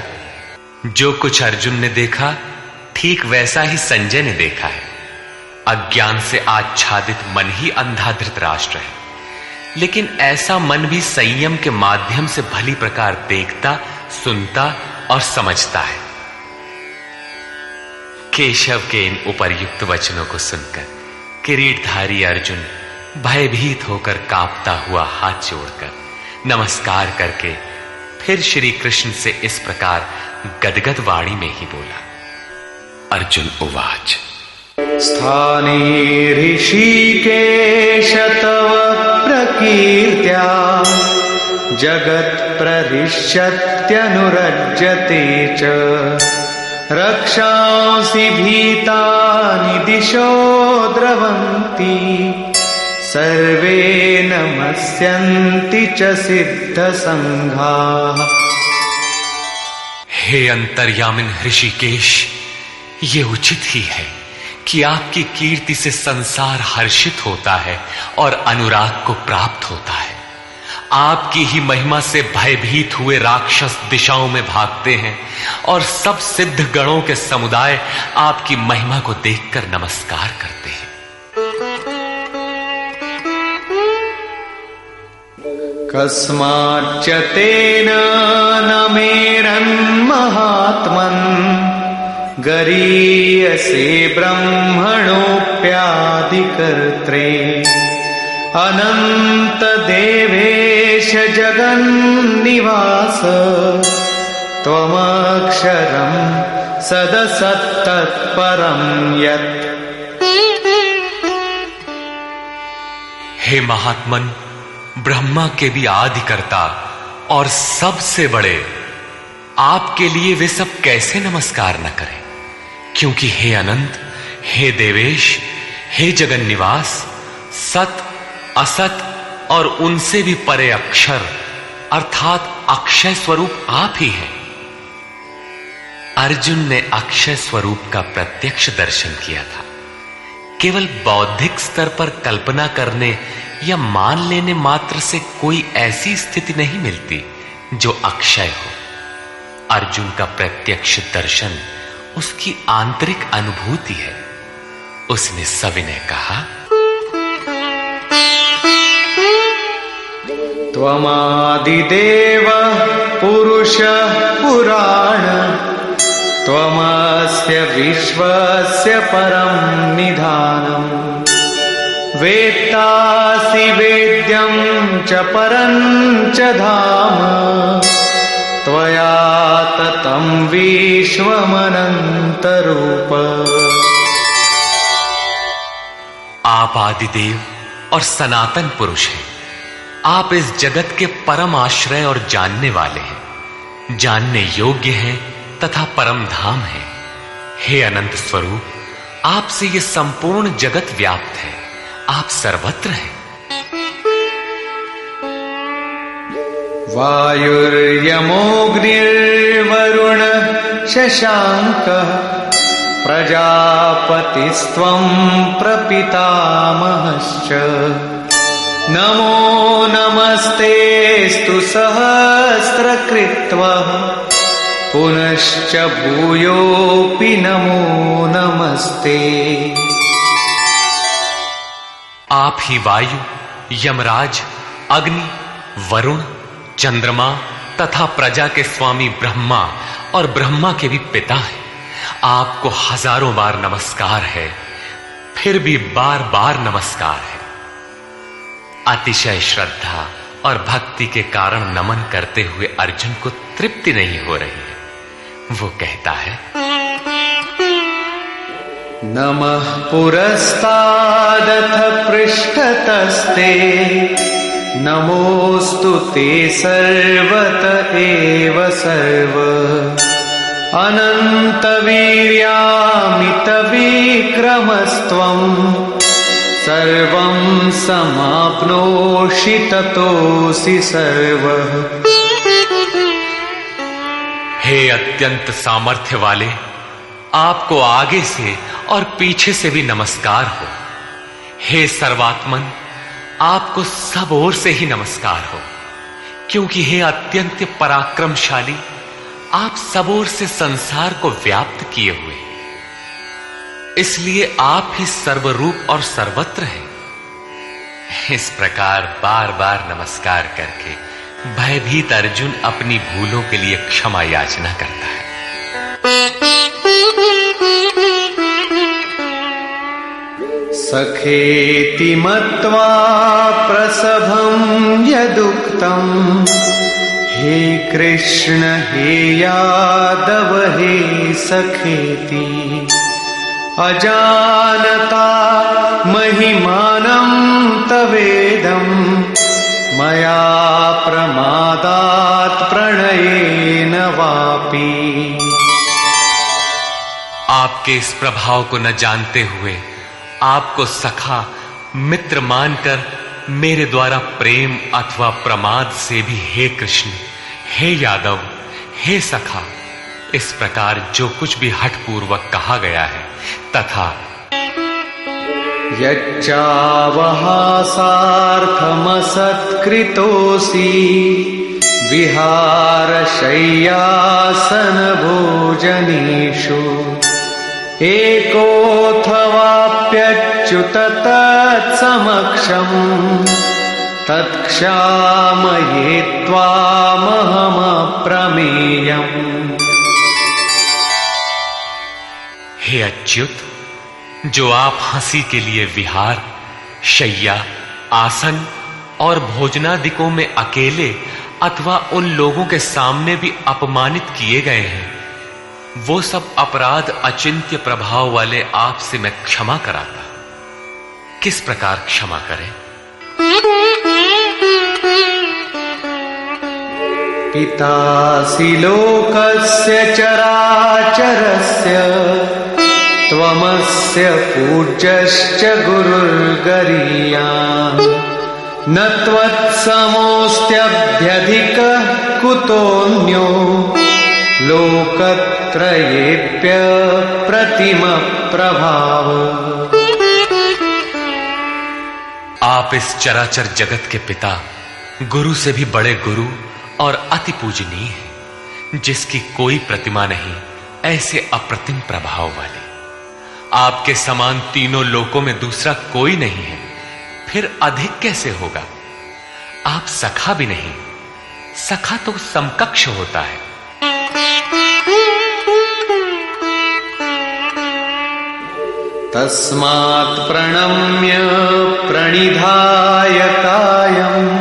जो कुछ अर्जुन ने देखा, ठीक वैसा ही संजय ने देखा है। अज्ञान से आच्छादित मन ही अंधा धृतराष्ट्र है, लेकिन ऐसा मन भी संयम के माध्यम से भली प्रकार देखता, सुनता और समझता है। केशव के इन उपर्युक्त वचनों को सुनकर किरीटधारी अर्जुन भयभीत होकर कांपता हुआ हाथ जोड़कर नमस्कार करके फिर श्री कृष्ण से इस प्रकार गदगद वाणी में ही बोला। अर्जुन उवाच। स्थाने ऋषिकेश तव प्रकीर्त्या जगत्प्रहृष्यत्यनुरज्यते च रक्षांसि भीतानि दिशो द्रवन्ति सर्वे नमस्यन्ति च सिद्धसंघाः। हे अंतर्यामिन ऋषिकेश, ये उचित ही है कि आपकी कीर्ति से संसार हर्षित होता है और अनुराग को प्राप्त होता है। आपकी ही महिमा से भयभीत हुए राक्षस दिशाओं में भागते हैं और सब सिद्ध गणों के समुदाय आपकी महिमा को देखकर नमस्कार करते हैं। कस्माच्च तेन न मेरन्महात्मन् गरीयसे ब्रह्मणोऽप्यादिकर्त्रे अनन्तदेवेश जगन्निवास त्वमक्षरं सदसत्तत्परं यत्। हे महात्मन, ब्रह्मा के भी आदिकर्ता और सबसे बड़े, आपके लिए वे सब कैसे नमस्कार न करें, क्योंकि हे अनंत, हे देवेश, हे जगन्निवास, सत, असत और उनसे भी परे अक्षर अर्थात अक्षय स्वरूप आप ही हैं। अर्जुन ने अक्षय स्वरूप का प्रत्यक्ष दर्शन किया था। केवल बौद्धिक स्तर पर कल्पना करने या मान लेने मात्र से कोई ऐसी स्थिति नहीं मिलती जो अक्षय हो। अर्जुन का प्रत्यक्ष दर्शन उसकी आंतरिक अनुभूति है। उसने सविनय कहा, त्वमादिदेव पुरुषः पुराण त्वमस्य विश्वस्य परं निधानम् वेत्तासि वेद्यं च परं च धाम त्वया ततं विश्वमनन्तरूप। आप आदिदेव और सनातन पुरुष हैं। आप इस जगत के परम आश्रय और जानने वाले हैं, जानने योग्य हैं तथा परम धाम है। हे अनंत स्वरूप, आपसे ये संपूर्ण जगत व्याप्त है, आप सर्वत्र हैं। वायुर्यमोऽग्निर्वरुण शशाङ्कः प्रजापतिस्त्वं प्रपितामहश्च नमो नमस्तेस्तु सहस्रकृत्वः पुनश्च भूयोऽपि नमो नमस्ते। आप ही वायु, यमराज, अग्नि, वरुण, चंद्रमा तथा प्रजा के स्वामी ब्रह्मा और ब्रह्मा के भी पिता हैं। आपको हजारों बार नमस्कार है, फिर भी बार बार नमस्कार है। अतिशय श्रद्धा और भक्ति के कारण नमन करते हुए अर्जुन को तृप्ति नहीं हो रही है। वो कहता है, नमः पुरस्तादथ पृष्ठतस्ते नमोऽस्तु ते सर्वत एव सर्व अनन्तवीर्यामितविक्रमस्त्वं सर्वं समाप्नोषि ततोऽसि सर्वः। हे अत्यंत सामर्थ्य वाले, आपको आगे से और पीछे से भी नमस्कार हो। हे सर्वात्मन, आपको सब ओर से ही नमस्कार हो, क्योंकि हे अत्यंत पराक्रमशाली, आप सब ओर से संसार को व्याप्त किए हुए, इसलिए आप ही सर्वरूप और सर्वत्र हैं। इस प्रकार बार बार नमस्कार करके भयभीत अर्जुन अपनी भूलों के लिए क्षमा याचना करता है। सखेति मत्वा प्रसभं यदुक्तम् हे कृष्ण हे यादव हे सखेति अजानता महिमानं तवेदं मया प्रमादात् प्रणयेन वापि। आपके इस प्रभाव को न जानते हुए आपको सखा मित्र मानकर मेरे द्वारा प्रेम अथवा प्रमाद से भी हे कृष्ण, हे यादव, हे सखा, इस प्रकार जो कुछ भी हठपूर्वक कहा गया है तथा यच्चावहासार्थमसत्कृतोऽसि विहारशय्यासनभोजनेषु एकोऽथवाप्यच्युत तत्समक्षम् तत्क्षामये त्वामहमप्रमेयम्। हे अच्युत, जो आप हंसी के लिए विहार, शैया, आसन और भोजनादिकों में अकेले अथवा उन लोगों के सामने भी अपमानित किए गए हैं, वो सब अपराध अचिंत्य प्रभाव वाले आपसे मैं क्षमा कराता। किस प्रकार क्षमा करें? पितासि लोकस्य चराचरस्य त्वमस्य पूज्यश्च गुरुर्गरीयान् न त्वत्समोऽस्त्यभ्यधिकः कुतोऽन्यो लोकत्रयेऽप्य प्रतिमप्रभाव। आप इस चराचर जगत के पिता, गुरु से भी बड़े गुरु और अति पूजनीय हैं, जिसकी कोई प्रतिमा नहीं, ऐसे अप्रतिम प्रभाव वाले। आपके समान तीनों लोकों में दूसरा कोई नहीं है, फिर अधिक कैसे होगा? आप सखा भी नहीं, सखा तो समकक्ष होता है। तस्मात् प्रणम्य प्रणिधाय कायम्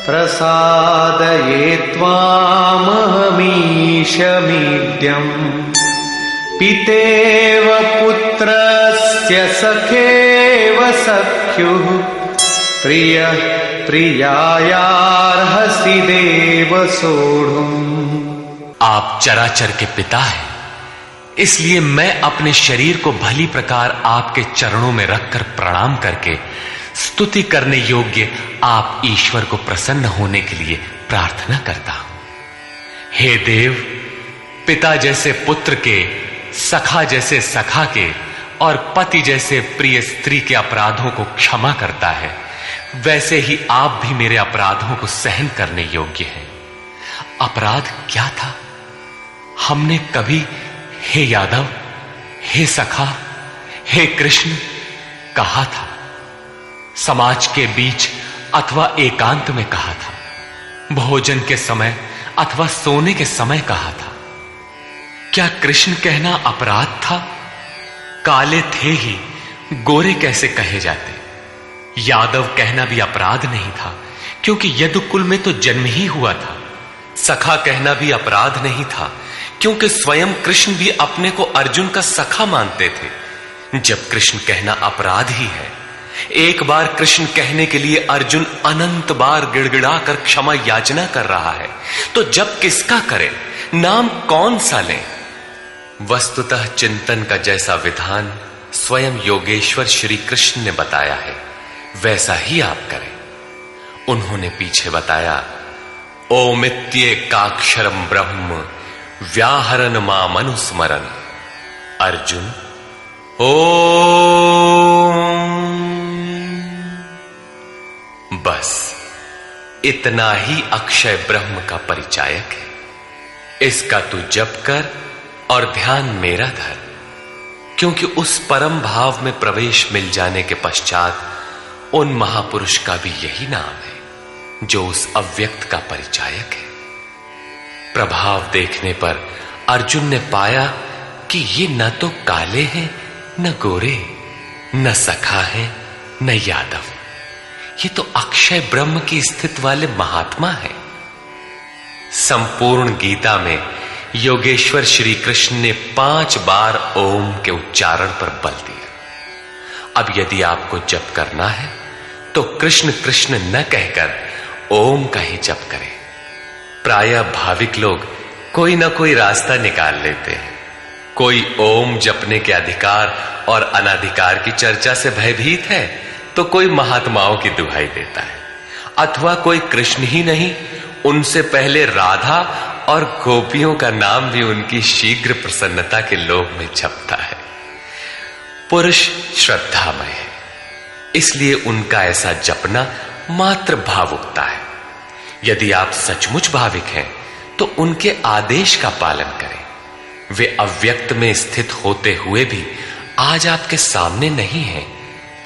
प्रसादये त्वामहमीशमीड्यम्। पितेव पुत्रस्य सखेव सख्युः प्रियः प्रियायार्हसि देव सोढुम्। आप चराचर के पिता हैं, इसलिए मैं अपने शरीर को भली प्रकार आपके चरणों में रखकर प्रणाम करके स्तुति करने योग्य आप ईश्वर को प्रसन्न होने के लिए प्रार्थना करता हूं। हे देव, पिता जैसे पुत्र के, सखा जैसे सखा के और पति जैसे प्रिय स्त्री के अपराधों को क्षमा करता है, वैसे ही आप भी मेरे अपराधों को सहन करने योग्य हैं। अपराध क्या था? हमने कभी हे यादव, हे सखा, हे कृष्ण कहा था? समाज के बीच अथवा एकांत में कहा था? भोजन के समय अथवा सोने के समय कहा था? क्या कृष्ण कहना अपराध था? काले थे ही, गोरे कैसे कहे जाते? यादव कहना भी अपराध नहीं था, क्योंकि यदुकुल में तो जन्म ही हुआ था। सखा कहना भी अपराध नहीं था, क्योंकि स्वयं कृष्ण भी अपने को अर्जुन का सखा मानते थे। जब कृष्ण कहना अपराध ही है, एक बार कृष्ण कहने के लिए अर्जुन अनंत बार गिड़गिड़ा कर क्षमा याचना कर रहा है, तो जब किसका करें, नाम कौन सा लें? वस्तुतः चिंतन का जैसा विधान स्वयं योगेश्वर श्री कृष्ण ने बताया है, वैसा ही आप करें। उन्होंने पीछे बताया, ओमित्येकाक्षरम ब्रह्म व्याहरन माम अनुस्मरन। अर्जुन, ओम। बस इतना ही अक्षय ब्रह्म का परिचायक है। इसका तू जप कर और ध्यान मेरा धर, क्योंकि उस परम भाव में प्रवेश मिल जाने के पश्चात उन महापुरुष का भी यही नाम है, जो उस अव्यक्त का परिचायक है। प्रभाव देखने पर अर्जुन ने पाया कि ये न तो काले हैं, न गोरे, न सखा है, न यादव, ये तो अक्षय ब्रह्म की स्थिति वाले महात्मा है। संपूर्ण गीता में योगेश्वर श्री कृष्ण ने 5 बार ओम के उच्चारण पर बल दिया। अब यदि आपको जप करना है तो कृष्ण कृष्ण न कहकर ओम का ही जप करें। प्रायः भाविक लोग कोई ना कोई रास्ता निकाल लेते हैं। कोई ओम जपने के अधिकार और अनाधिकार की चर्चा से भयभीत है, तो कोई महात्माओं की दुहाई देता है, अथवा कोई कृष्ण ही नहीं, उनसे पहले राधा और गोपियों का नाम भी उनकी शीघ्र प्रसन्नता के लोभ में जपता है। पुरुष श्रद्धामय है, इसलिए उनका ऐसा जपना मात्र भावुकता है। यदि आप सचमुच भाविक हैं तो उनके आदेश का पालन करें। वे अव्यक्त में स्थित होते हुए भी आज आपके सामने नहीं हैं,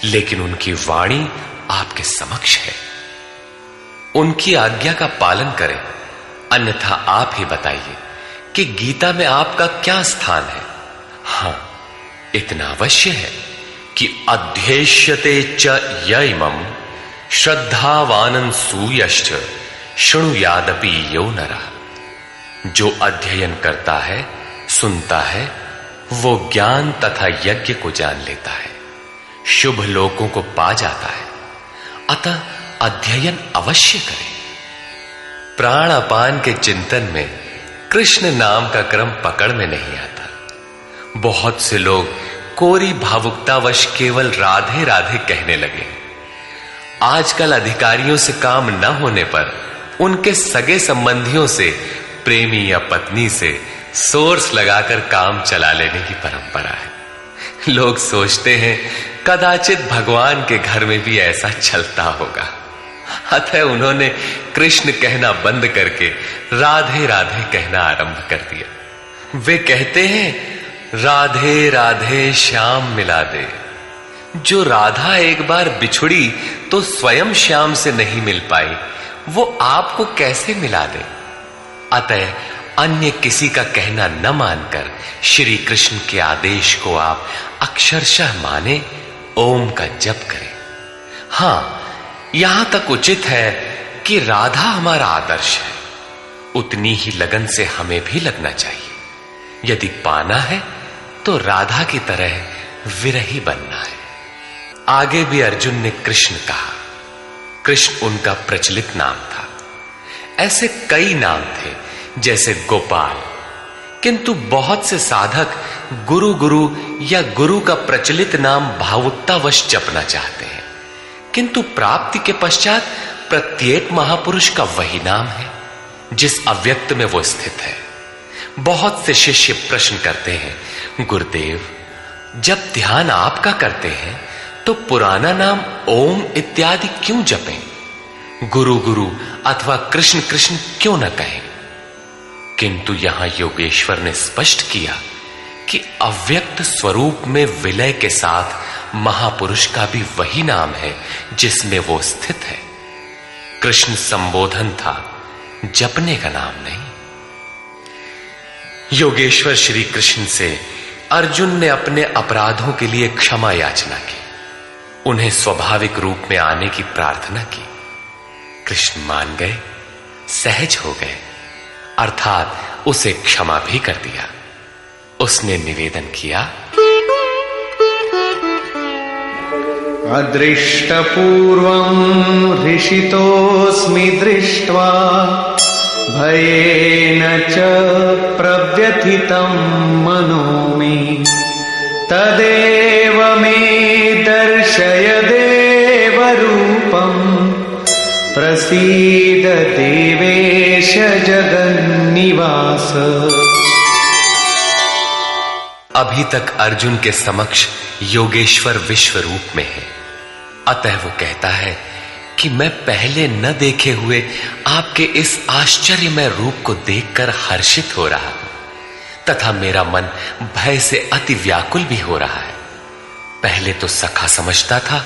लेकिन उनकी वाणी आपके समक्ष है। उनकी आज्ञा का पालन करें, अन्यथा आप ही बताइए कि गीता में आपका क्या स्थान है। हां, इतना अवश्य है कि अध्येष्यते च यइमं श्रद्धावानन् सूयश्च शृणुयादपि यो नरः। जो अध्ययन करता है, सुनता है, वो ज्ञान तथा यज्ञ को जान लेता है, शुभ लोकों को पा जाता है। अतः अध्ययन अवश्य करें। प्राण अपान के चिंतन में कृष्ण नाम का क्रम पकड़ में नहीं आता। बहुत से लोग कोरी भावुकतावश केवल राधे राधे कहने लगे। आजकल अधिकारियों से काम न होने पर उनके सगे संबंधियों से, प्रेमी या पत्नी से सोर्स लगाकर काम चला लेने की परंपरा है। लोग सोचते हैं कदाचित भगवान के घर में भी ऐसा चलता होगा, अतः उन्होंने कृष्ण कहना बंद करके राधे राधे कहना आरंभ कर दिया। वे कहते हैं राधे राधे श्याम मिला दे। जो राधा एक बार बिछुड़ी तो स्वयं श्याम से नहीं मिल पाई, वो आपको कैसे मिला दे। अतः अन्य किसी का कहना न मानकर श्री कृष्ण के आदेश को आप अक्षरशः माने, ओम का जप करें। हां, यहां तक उचित है कि राधा हमारा आदर्श है, उतनी ही लगन से हमें भी लगना चाहिए। यदि पाना है तो राधा की तरह विरही बनना है। आगे भी अर्जुन ने कृष्ण कहा। कृष्ण उनका प्रचलित नाम था। ऐसे कई नाम थे, जैसे गोपाल, किंतु बहुत से साधक गुरु गुरु या गुरु का प्रचलित नाम भावुकतावश जपना चाहते हैं, किंतु प्राप्ति के पश्चात प्रत्येक महापुरुष का वही नाम है जिस अव्यक्त में वो स्थित है। बहुत से शिष्य प्रश्न करते हैं, गुरुदेव, जब ध्यान आपका करते हैं तो पुराना नाम ओम इत्यादि क्यों जपें? गुरु गुरु अथवा कृष्ण कृष्ण क्यों न कहें? किंतु यहां योगेश्वर ने स्पष्ट किया कि अव्यक्त स्वरूप में विलय के साथ महापुरुष का भी वही नाम है जिसमें वो स्थित है। कृष्ण संबोधन था, जपने का नाम नहीं। योगेश्वर श्री कृष्ण से अर्जुन ने अपने अपराधों के लिए क्षमा याचना की, उन्हें स्वाभाविक रूप में आने की प्रार्थना की। कृष्ण मान गए, सहज हो गए, अर्थात उसे क्षमा भी कर दिया। उसने निवेदन किया, अदृष्टपूर्वं हृषितोऽस्मि दृष्ट्वा भयेन च प्रव्यथितं मनो मे तदेव मे दर्शय देवरूपम् प्रसीद देवेश जगन्निवास। अभी तक अर्जुन के समक्ष योगेश्वर विश्व रूप में है, अतः वो कहता है कि मैं पहले न देखे हुए आपके इस आश्चर्यमय रूप को देखकर हर्षित हो रहा हूं, तथा मेरा मन भय से अति व्याकुल भी हो रहा है। पहले तो सखा समझता था,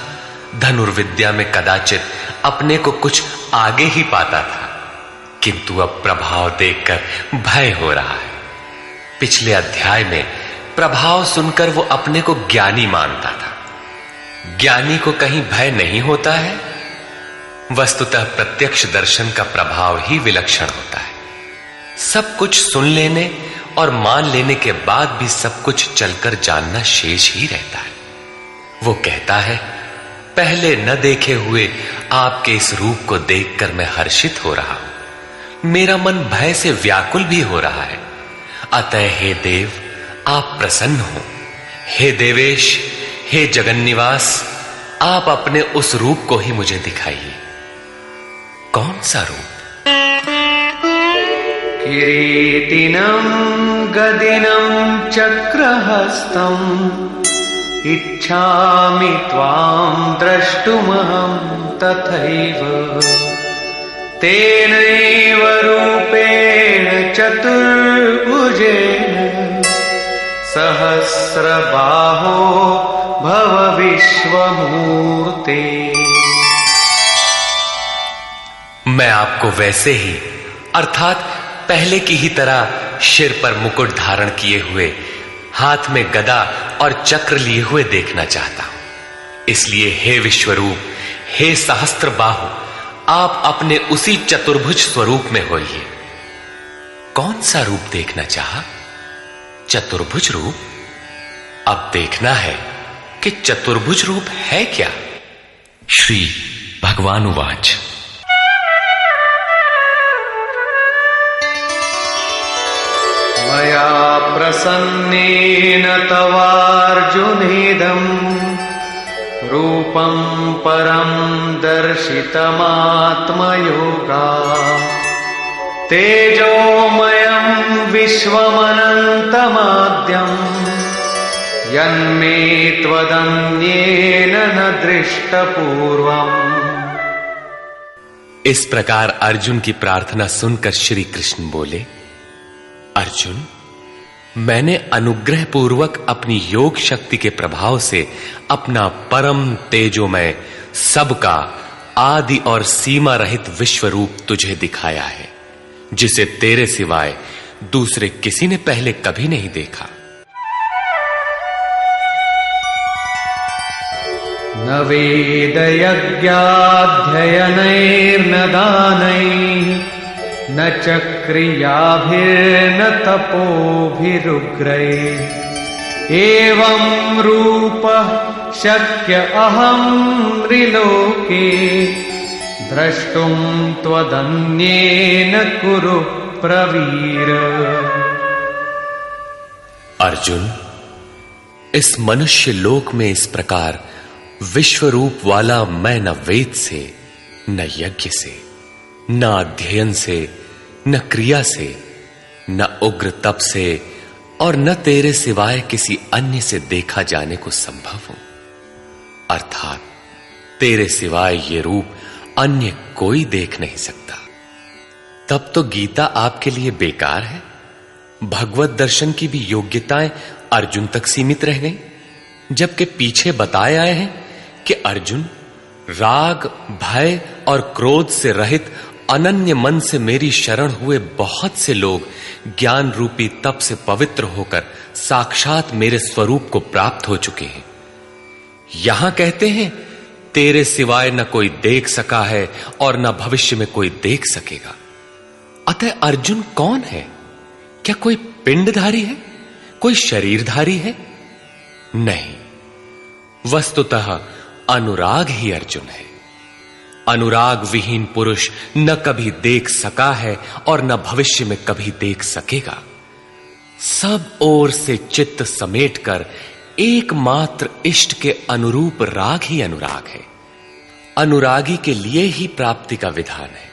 धनुर्विद्या में कदाचित अपने को कुछ आगे ही पाता था, किंतु अब प्रभाव देखकर भय हो रहा है। पिछले अध्याय में प्रभाव सुनकर वो अपने को ज्ञानी मानता था। ज्ञानी को कहीं भय नहीं होता है। वस्तुतः प्रत्यक्ष दर्शन का प्रभाव ही विलक्षण होता है। सब कुछ सुन लेने और मान लेने के बाद भी सब कुछ चलकर जानना शेष ही रहता है। वो कहता है, पहले न देखे हुए आपके इस रूप को देखकर मैं हर्षित हो रहा हूं। मेरा मन भय से व्याकुल भी हो रहा है। अतः हे देव, आप प्रसन्न हो। हे देवेश, हे जगन्निवास, आप अपने उस रूप को ही मुझे दिखाइए। कौन सा रूप? किरीटिनं गदिनं चक्रहस्तम् इच्छामि त्वां द्रष्टुमहं तथैव। तेनैव रूपेण चतुर्भुजेन सहस्रबाहो भव विश्वमूर्ते। मैं आपको वैसे ही, अर्थात पहले की ही तरह सिर पर मुकुट धारण किए हुए, हाथ में गदा और चक्र लिए हुए देखना चाहता हूं। इसलिए हे विश्वरूप, हे सहस्त्र बाहु, आप अपने उसी चतुर्भुज स्वरूप में होइए। कौन सा रूप देखना चाहा? चतुर्भुज रूप? अब देखना है कि चतुर्भुज रूप है क्या। श्री भगवान उवाच। मया प्रसन्नेन तवार्जुनेदं रूपं परं दर्शितमात्मयोगात्। तेजोमयं विश्वमनन्तमाद्यं यन्मे त्वदन्येन न दृष्टपूर्वम्। इस प्रकार अर्जुन की प्रार्थना सुनकर श्री कृष्ण बोले, अर्जुन, मैंने अनुग्रह पूर्वक अपनी योग शक्ति के प्रभाव से अपना परम तेजोमय, सबका आदि और सीमा रहित विश्व रूप तुझे दिखाया है, जिसे तेरे सिवाय दूसरे किसी ने पहले कभी नहीं देखा। न वेदयज्ञाध्ययनैर्न दानैः न च क्रियाभिर्न तपोभिरुग्रैः एवं रूपः शक्य अहं त्रिलोके द्रष्टुं त्वदन्येन कुरु प्रवीर। अर्जुन, इस मनुष्य लोक में इस प्रकार विश्व रूप वाला मैं न वेद से, न यज्ञ से, न अध्ययन से, न क्रिया से, न उग्र तप से और न तेरे सिवाय किसी अन्य से देखा जाने को संभव हूं। अर्थात तेरे सिवाय ये रूप अन्य कोई देख नहीं सकता। तब तो गीता आपके लिए बेकार है। भगवत दर्शन की भी योग्यताएं अर्जुन तक सीमित रह गई, जबकि पीछे बताए आए हैं कि अर्जुन, राग, भय और क्रोध से रहित अनन्य मन से मेरी शरण हुए बहुत से लोग ज्ञान रूपी तप से पवित्र होकर साक्षात मेरे स्वरूप को प्राप्त हो चुके हैं। यहां कहते हैं, तेरे सिवाय न कोई देख सका है और न भविष्य में कोई देख सकेगा। अतः अर्जुन कौन है? क्या कोई पिंडधारी है? कोई शरीरधारी है? नहीं, वस्तुतः अनुराग ही अर्जुन है। अनुराग विहीन पुरुष न कभी देख सका है और न भविष्य में कभी देख सकेगा। सब ओर से चित्त समेटकर एकमात्र इष्ट के अनुरूप राग ही अनुराग है। अनुरागी के लिए ही प्राप्ति का विधान है।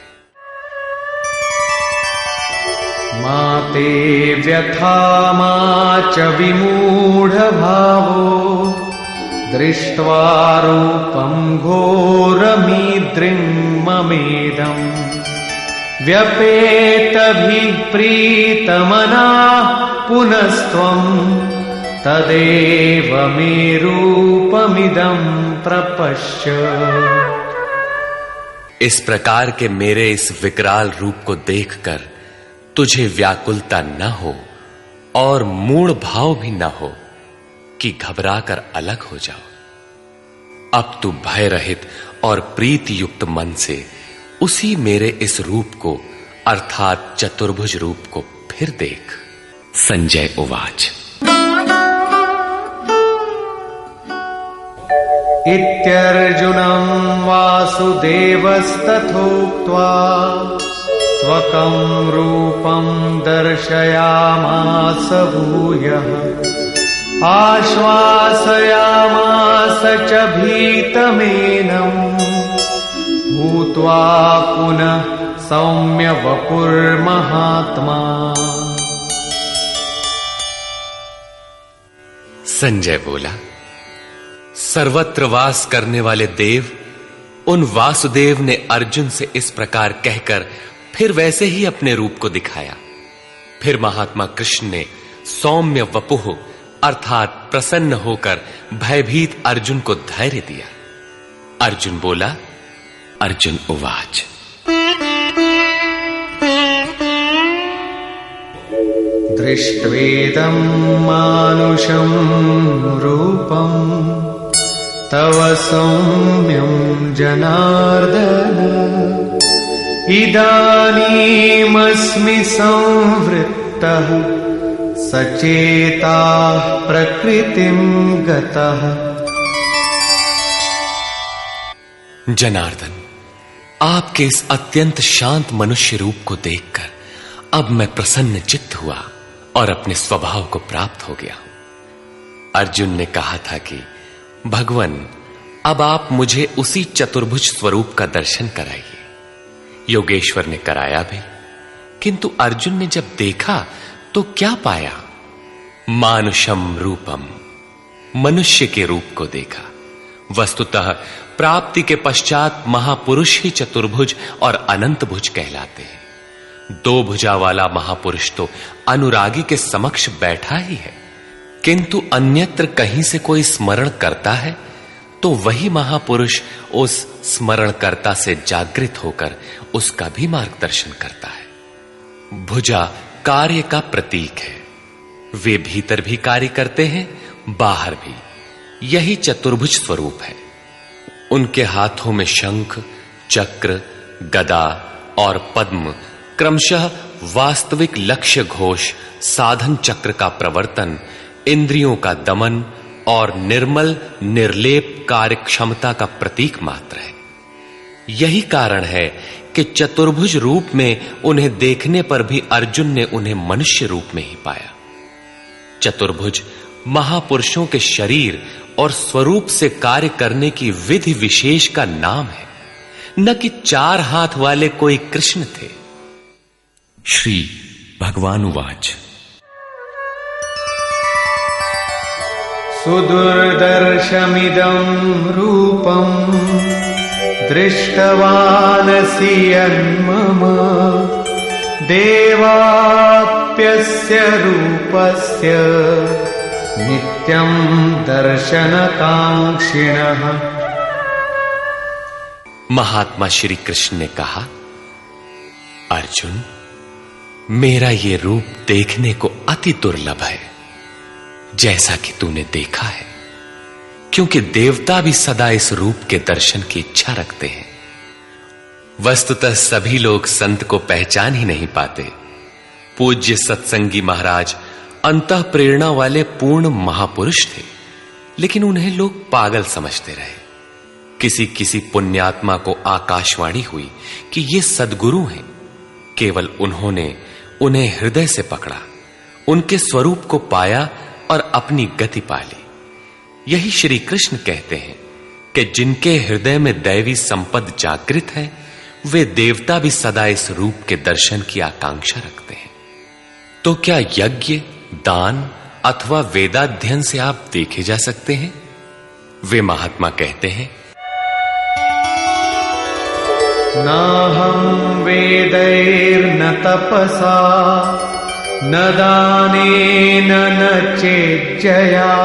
माते व्यथा मा च विमूढ़ भावो दृष्ट्वा रूपं घोरमीद्रिं ममेदम् व्यपेतभिः प्रीतमनाः पुनस्त्वं तदेव मे रूपमिदं प्रपश्य। इस प्रकार के मेरे इस विकराल रूप को देखकर तुझे व्याकुलता न हो और मूढ़ भाव भी न हो कि घबराकर अलग हो जाओ। अब तू भय रहित और प्रीति युक्त मन से उसी मेरे इस रूप को, अर्थात चतुर्भुज रूप को फिर देख। संजय उवाच। इत्यर्जुनं वासुदेवस्तथोक्त्वा स्वकं रूपं दर्शयामास भूयः आश्वासयामास च भीतमेनं भूत्वा पुनः सौम्य वपुर्महात्मा। संजय बोला, सर्वत्र वास करने वाले देव उन वासुदेव ने अर्जुन से इस प्रकार कहकर फिर वैसे ही अपने रूप को दिखाया। फिर महात्मा कृष्ण ने सौम्य वपुः अर्थात प्रसन्न होकर भयभीत अर्जुन को धैर्य दिया। अर्जुन बोला, अर्जुन उवाच, दृष्ट्वेदं मानुषं रूपं तव सौम्यं जनार्दन इदानीमस्मि संवृत्तः सचेताः प्रकृतिं गतः। जनार्दन, आपके इस अत्यंत शांत मनुष्य रूप को देखकर अब मैं प्रसन्न चित्त हुआ और अपने स्वभाव को प्राप्त हो गया हूं। अर्जुन ने कहा था कि भगवान, अब आप मुझे उसी चतुर्भुज स्वरूप का दर्शन कराइए। योगेश्वर ने कराया भी, किंतु अर्जुन ने जब देखा तो क्या पाया? मानुषम रूपम, मनुष्य के रूप को देखा। वस्तुतः प्राप्ति के पश्चात महापुरुष ही चतुर्भुज और अनंत भुज कहलाते हैं। दो भुजा वाला महापुरुष तो अनुरागी के समक्ष बैठा ही है, किंतु अन्यत्र कहीं से कोई स्मरण करता है तो वही महापुरुष उस स्मरणकर्ता से जागृत होकर उसका भी मार्गदर्शन करता है। भुजा कार्य का प्रतीक है। वे भीतर भी कार्य करते हैं, बाहर भी। यही चतुर्भुज स्वरूप है। उनके हाथों में शंख, चक्र, गदा और पद्म क्रमशः वास्तविक लक्ष्य घोष, साधन चक्र का प्रवर्तन, इंद्रियों का दमन और निर्मल निर्लेप कार्य क्षमता का प्रतीक मात्र है। यही कारण है कि चतुर्भुज रूप में उन्हें देखने पर भी अर्जुन ने उन्हें मनुष्य रूप में ही पाया। चतुर्भुज महापुरुषों के शरीर और स्वरूप से कार्य करने की विधि विशेष का नाम है, न कि चार हाथ वाले कोई कृष्ण थे। श्री भगवानुवाच, सुदुर्दर्शमिदं रूपं दृष्टवानसि यन्मम देवाप्यस्य रूपस्य नित्यं दर्शनकांक्षिणः। महात्मा श्री कृष्ण ने कहा, अर्जुन, मेरा ये रूप देखने को अति दुर्लभ है, जैसा कि तूने देखा है, क्योंकि देवता भी सदा इस रूप के दर्शन की इच्छा रखते हैं। वस्तुतः सभी लोग संत को पहचान ही नहीं पाते। पूज्य सत्संगी महाराज अंतः प्रेरणा वाले पूर्ण महापुरुष थे, लेकिन उन्हें लोग पागल समझते रहे। किसी किसी पुण्यात्मा को आकाशवाणी हुई कि ये सद्गुरु हैं। केवल उन्होंने उन्हें हृदय से पकड़ा, उनके स्वरूप को पाया और अपनी गति पा ली। यही श्री कृष्ण कहते हैं कि जिनके हृदय में दैवी संपद जागृत है, वे देवता भी सदा इस रूप के दर्शन की आकांक्षा रखते हैं। तो क्या यज्ञ, दान अथवा वेदाध्ययन से आप देखे जा सकते हैं? वे महात्मा कहते हैं, नाहं वेदैर्न तपसा न दानेन न चेज्जया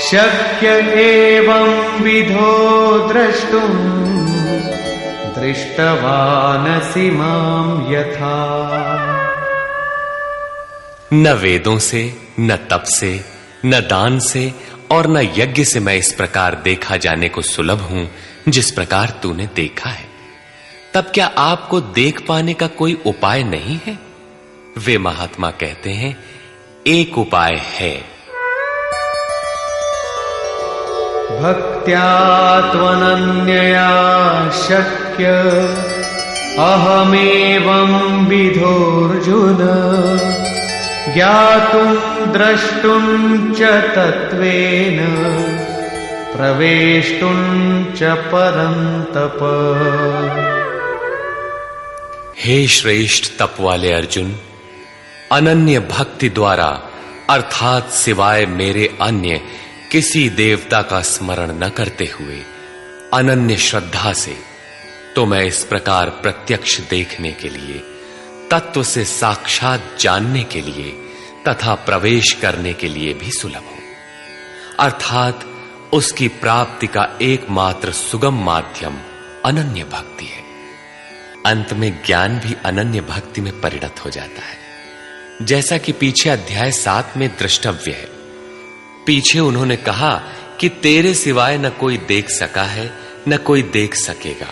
शक्य एवं विधो द्रष्टुं दृष्टवानसि मां यथा। न वेदों से, न तप से, न दान से और न यज्ञ से मैं इस प्रकार देखा जाने को सुलभ हूं जिस प्रकार तूने देखा है। तब क्या आपको देख पाने का कोई उपाय नहीं है? वे महात्मा कहते हैं, एक उपाय है। भक्त्या त्वनन्यया शक्य अहमेवं विधोऽर्जुन ज्ञातुं द्रष्टुं च तत्त्वेन प्रवेष्टुं च परन्तप। हे श्रेष्ठ तप वाले अर्जुन, अनन्य भक्ति द्वारा अर्थात सिवाय मेरे अन्य किसी देवता का स्मरण न करते हुए अनन्य श्रद्धा से तो मैं इस प्रकार प्रत्यक्ष देखने के लिए, तत्व से साक्षात जानने के लिए तथा प्रवेश करने के लिए भी सुलभ हूं। अर्थात उसकी प्राप्ति का एकमात्र सुगम माध्यम अनन्य भक्ति है। अंत में ज्ञान भी अनन्य भक्ति में परिणत हो जाता है, जैसा कि पीछे अध्याय 7 में द्रष्टव्य है। पीछे उन्होंने कहा कि तेरे सिवाय न कोई देख सका है न कोई देख सकेगा,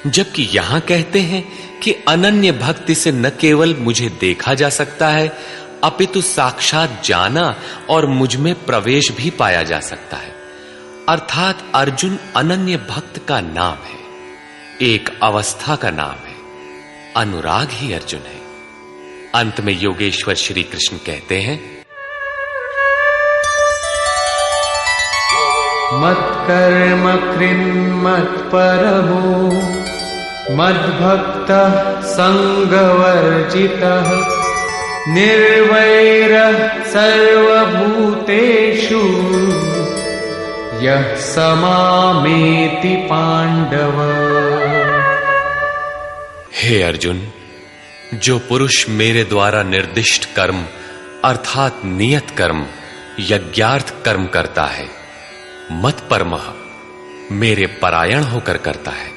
जबकि यहां कहते हैं कि अनन्य भक्ति से न केवल मुझे देखा जा सकता है अपितु साक्षात जाना और मुझ में प्रवेश भी पाया जा सकता है। अर्थात अर्जुन अनन्य भक्त का नाम है, एक अवस्था का नाम है। अनुराग ही अर्जुन है। अंत में योगेश्वर श्री कृष्ण कहते हैं, मत्कर्म कृन्मत्परमो मद्भक्तः संगवर्जितः निर्वैरः सर्वभूतेषु यः समामेति पांडव। हे अर्जुन, जो पुरुष मेरे द्वारा निर्दिष्ट कर्म अर्थात नियत कर्म यज्ञार्थ कर्म करता है, मत्परमः मेरे परायण होकर करता है,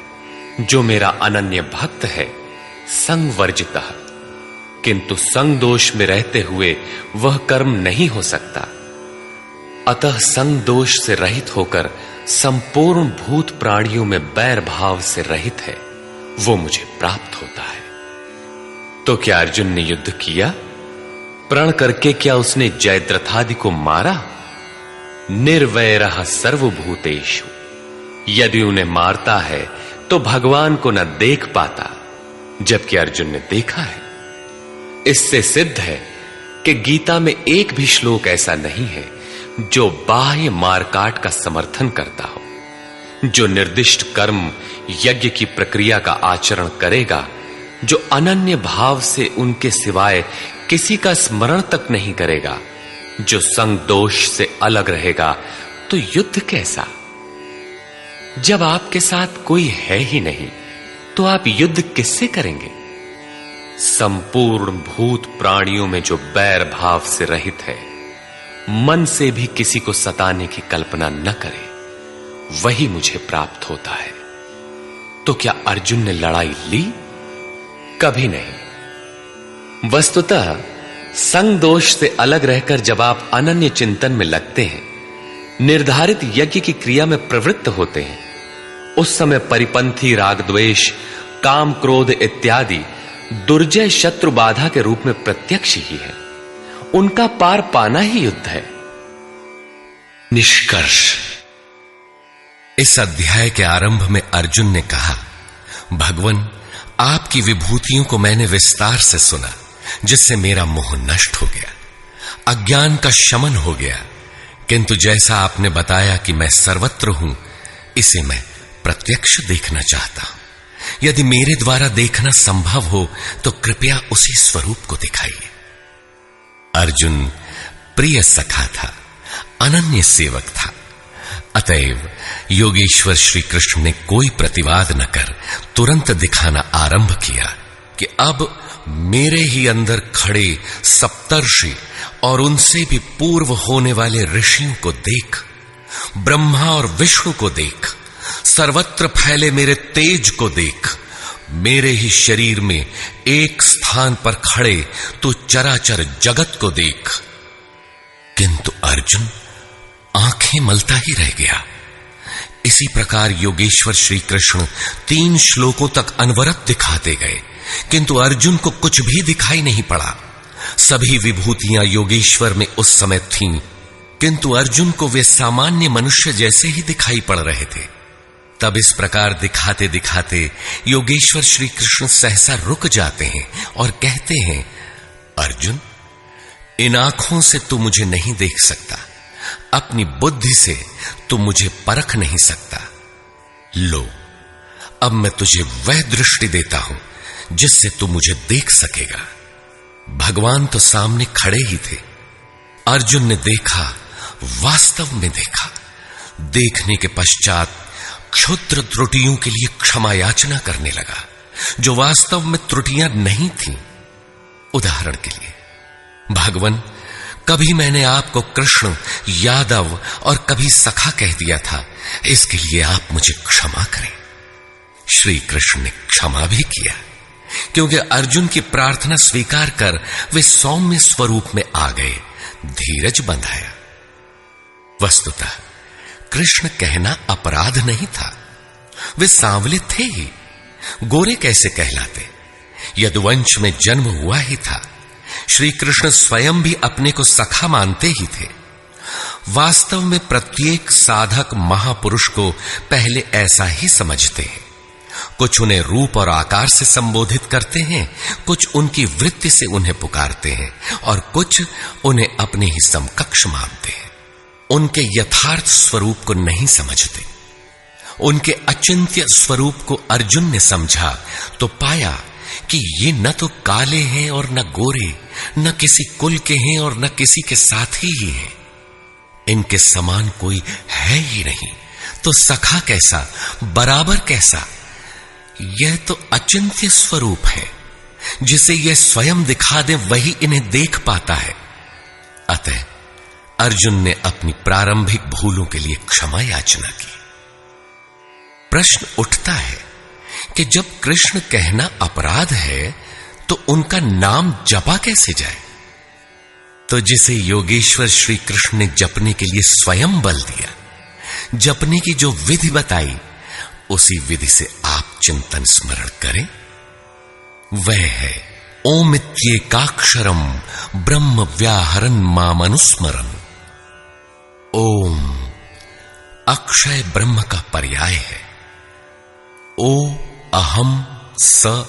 जो मेरा अनन्य भक्त है, संगवर्जितः किंतु संग दोष में रहते हुए वह कर्म नहीं हो सकता, अतः संग दोष से रहित होकर संपूर्ण भूत प्राणियों में बैर भाव से रहित है, वो मुझे प्राप्त होता है। तो क्या अर्जुन ने युद्ध किया? प्रण करके क्या उसने जयद्रथादि को मारा? निर्वैरः सर्वभूतेषु, यदि उन्हें मारता है तो भगवान को न देख पाता, जबकि अर्जुन ने देखा है। इससे सिद्ध है कि गीता में एक भी श्लोक ऐसा नहीं है जो बाह्य मारकाट का समर्थन करता हो। जो निर्दिष्ट कर्म यज्ञ की प्रक्रिया का आचरण करेगा, जो अनन्य भाव से उनके सिवाय किसी का स्मरण तक नहीं करेगा, जो संग दोष से अलग रहेगा, तो युद्ध कैसा? जब आपके साथ कोई है ही नहीं तो आप युद्ध किससे करेंगे? संपूर्ण भूत प्राणियों में जो बैर भाव से रहित है, मन से भी किसी को सताने की कल्पना न करे, वही मुझे प्राप्त होता है। तो क्या अर्जुन ने लड़ाई ली? कभी नहीं। वस्तुतः संग दोष से अलग रहकर जब आप अनन्य चिंतन में लगते हैं, निर्धारित यज्ञ की क्रिया में प्रवृत्त होते हैं, उस समय परिपंथी राग द्वेष काम क्रोध इत्यादि दुर्जय शत्रु बाधा के रूप में प्रत्यक्ष ही है। उनका पार पाना ही युद्ध है। निष्कर्ष, इस अध्याय के आरंभ में अर्जुन ने कहा, भगवान आपकी विभूतियों को मैंने विस्तार से सुना, जिससे मेरा मोह नष्ट हो गया, अज्ञान का शमन हो गया, किंतु जैसा आपने बताया कि मैं सर्वत्र हूं, इसे मैं प्रत्यक्ष देखना चाहता हूं। यदि मेरे द्वारा देखना संभव हो तो कृपया उसी स्वरूप को दिखाइए। अर्जुन प्रिय सखा था, अनन्य सेवक था, अतएव योगेश्वर श्री कृष्ण ने कोई प्रतिवाद न कर तुरंत दिखाना आरंभ किया कि अब मेरे ही अंदर खड़े सप्तर्षि और उनसे भी पूर्व होने वाले ऋषियों को देख, ब्रह्मा और विष्णु को देख, सर्वत्र फैले मेरे तेज को देख, मेरे ही शरीर में एक स्थान पर खड़े तो चराचर जगत को देख। किंतु अर्जुन आंखें मलता ही रह गया। इसी प्रकार योगेश्वर श्री कृष्ण 3 श्लोकों तक अनवरत दिखाते गए, किंतु अर्जुन को कुछ भी दिखाई नहीं पड़ा। सभी विभूतियां योगेश्वर में उस समय थीं, किंतु अर्जुन को वे सामान्य मनुष्य जैसे ही दिखाई पड़ रहे थे। तब इस प्रकार दिखाते दिखाते योगेश्वर श्री कृष्ण सहसा रुक जाते हैं और कहते हैं, अर्जुन, इन आंखों से तू मुझे नहीं देख सकता, अपनी बुद्धि से तू मुझे परख नहीं सकता। लो, अब मैं तुझे वह दृष्टि देता हूं जिससे तू मुझे देख सकेगा। भगवान तो सामने खड़े ही थे। अर्जुन ने देखा, वास्तव में देखा। देखने के पश्चात क्षुद्र त्रुटियों के लिए क्षमा याचना करने लगा, जो वास्तव में त्रुटियां नहीं थीं। उदाहरण के लिए, भगवान, कभी मैंने आपको कृष्ण, यादव और कभी सखा कह दिया था, इसके लिए आप मुझे क्षमा करें। श्री कृष्ण ने क्षमा भी किया, क्योंकि अर्जुन की प्रार्थना स्वीकार कर वे सौम्य स्वरूप में आ गए, धीरज बंधाया। वस्तुतः कृष्ण कहना अपराध नहीं था। वे सांवले थे ही, गोरे कैसे कहलाते? यदुवंश में जन्म हुआ ही था। श्री कृष्ण स्वयं भी अपने को सखा मानते ही थे। वास्तव में प्रत्येक साधक महापुरुष को पहले ऐसा ही समझते हैं। कुछ उन्हें रूप और आकार से संबोधित करते हैं, कुछ उनकी वृत्ति से उन्हें पुकारते हैं और कुछ उन्हें अपने ही समकक्ष मानते हैं। उनके यथार्थ स्वरूप को नहीं समझते। उनके अचिंत्य स्वरूप को अर्जुन ने समझा तो पाया कि ये न तो काले हैं और न गोरे, न किसी कुल के हैं और न किसी के साथी ही हैं। इनके समान कोई है ही नहीं, तो सखा कैसा, बराबर कैसा? यह तो अचिंत्य स्वरूप है। जिसे यह स्वयं दिखा दे वही इन्हें देख पाता है। अतः अर्जुन ने अपनी प्रारंभिक भूलों के लिए क्षमा याचना की। प्रश्न उठता है कि जब कृष्ण कहना अपराध है तो उनका नाम जपा कैसे जाए? तो जिसे योगेश्वर श्री कृष्ण ने जपने के लिए स्वयं बल दिया, जपने की जो विधि बताई, उसी विधि से आप चिंतन स्मरण करें। वह है ओमित्येकाक्षरम ब्रह्म व्याहरन् मामनुस्मरन्। ओम अक्षय ब्रह्म का पर्याय है। ओ अहम स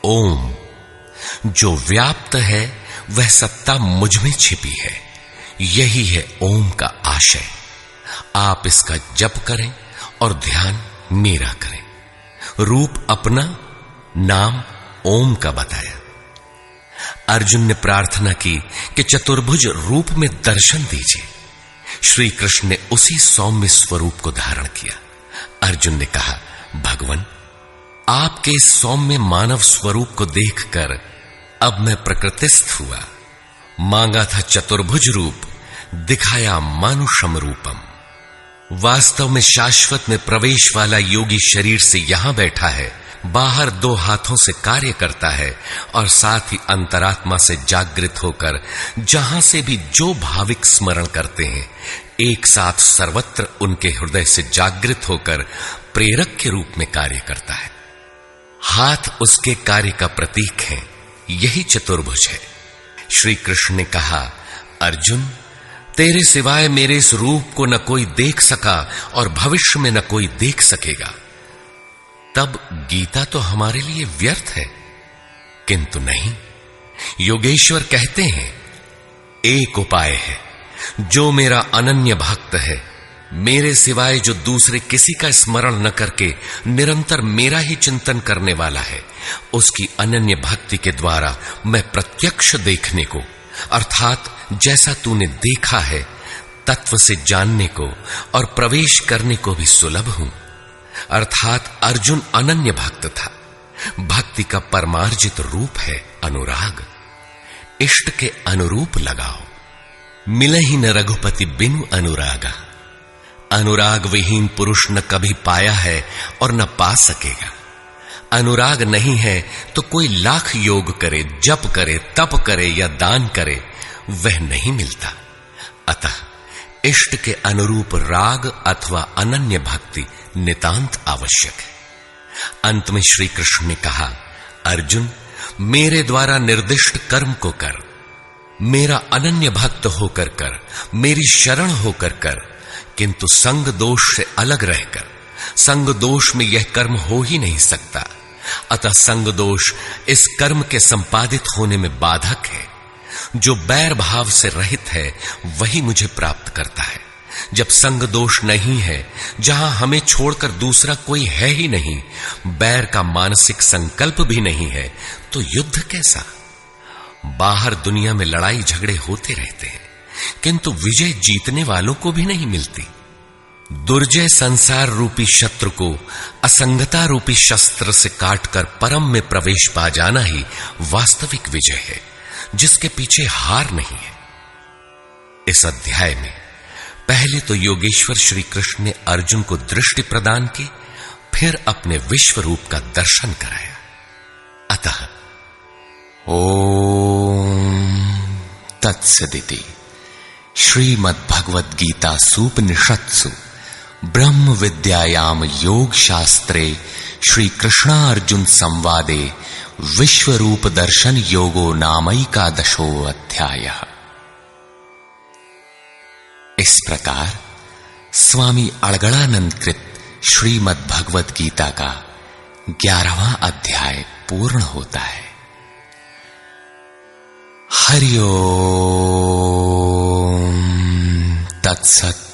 ओम। जो व्याप्त है वह सत्ता मुझ में छिपी है। यही है ओम का आशय। आप इसका जप करें और ध्यान मेरा करें। रूप अपना, नाम ओम का बताया। अर्जुन ने प्रार्थना की कि चतुर्भुज रूप में दर्शन दीजिए। श्री कृष्ण ने उसी सौम्य स्वरूप को धारण किया। अर्जुन ने कहा, भगवान, आपके इस सौम्य मानव स्वरूप को देखकर अब मैं प्रकृतिस्थ हुआ। मांगा था चतुर्भुज रूप, दिखाया मानुषम रूपम। वास्तव में शाश्वत में प्रवेश वाला योगी शरीर से यहां बैठा है, बाहर दो हाथों से कार्य करता है और साथ ही अंतरात्मा से जागृत होकर जहां से भी जो भाविक स्मरण करते हैं, एक साथ सर्वत्र उनके हृदय से जागृत होकर प्रेरक के रूप में कार्य करता है। हाथ उसके कार्य का प्रतीक है। यही चतुर्भुज है। श्री कृष्ण ने कहा, अर्जुन, तेरे सिवाय मेरे इस रूप को न कोई देख सका और भविष्य में न कोई देख सकेगा। तब गीता तो हमारे लिए व्यर्थ है। किंतु नहीं, योगेश्वर कहते हैं, एक उपाय है। जो मेरा अनन्य भक्त है, मेरे सिवाय जो दूसरे किसी का स्मरण न करके निरंतर मेरा ही चिंतन करने वाला है, उसकी अनन्य भक्ति के द्वारा मैं प्रत्यक्ष देखने को, अर्थात जैसा तूने देखा है तत्व से जानने को और प्रवेश करने को भी सुलभ हूं। अर्थात अर्जुन अनन्य भक्त था। भक्ति का परमार्जित रूप है अनुराग। इष्ट के अनुरूप लगाओ। मिले ही न रघुपति बिनु अनुरागा। अनुराग विहीन पुरुष न कभी पाया है और न पा सकेगा। अनुराग नहीं है तो कोई लाख योग करे, जप करे, तप करे या दान करे, वह नहीं मिलता। अतः इष्ट के अनुरूप राग अथवा अनन्य भक्ति नितांत आवश्यक है। अंत में श्री कृष्ण ने कहा, अर्जुन, मेरे द्वारा निर्दिष्ट कर्म को कर। मेरा अनन्य भक्त होकर कर, मेरी शरण होकर कर, किंतु संग दोष से अलग रहकर संग दोष में यह कर्म हो ही नहीं सकता। अतः संग दोष इस कर्म के संपादित होने में बाधक है। जो बैर भाव से रहित है वही मुझे प्राप्त करता है। जब संग दोष नहीं है, जहां हमें छोड़कर दूसरा कोई है ही नहीं, बैर का मानसिक संकल्प भी नहीं है, तो युद्ध कैसा? बाहर दुनिया में लड़ाई झगड़े होते रहते हैं, किंतु विजय जीतने वालों को भी नहीं मिलती। दुर्जय संसार रूपी शत्रु को असंगता रूपी शस्त्र से काटकर परम में प्रवेश पा जाना ही वास्तविक विजय है, जिसके पीछे हार नहीं है। इस अध्याय में पहले तो योगेश्वर श्री कृष्ण ने अर्जुन को दृष्टि प्रदान की, फिर अपने विश्व रूप का दर्शन कराया। अतः ओम तत्सदिति श्रीमद्भगवद गीता सूपनिषत्सु ब्रह्म विद्यायाम योग शास्त्रे श्री कृष्णार्जुन संवादे विश्वरूप दर्शन योगो नामैकादशो अध्यायः। इस प्रकार स्वामी अड़गड़ानंद कृत श्रीमद् भगवद गीता का 11वां अध्याय पूर्ण होता है। हरि ओम तत्सत।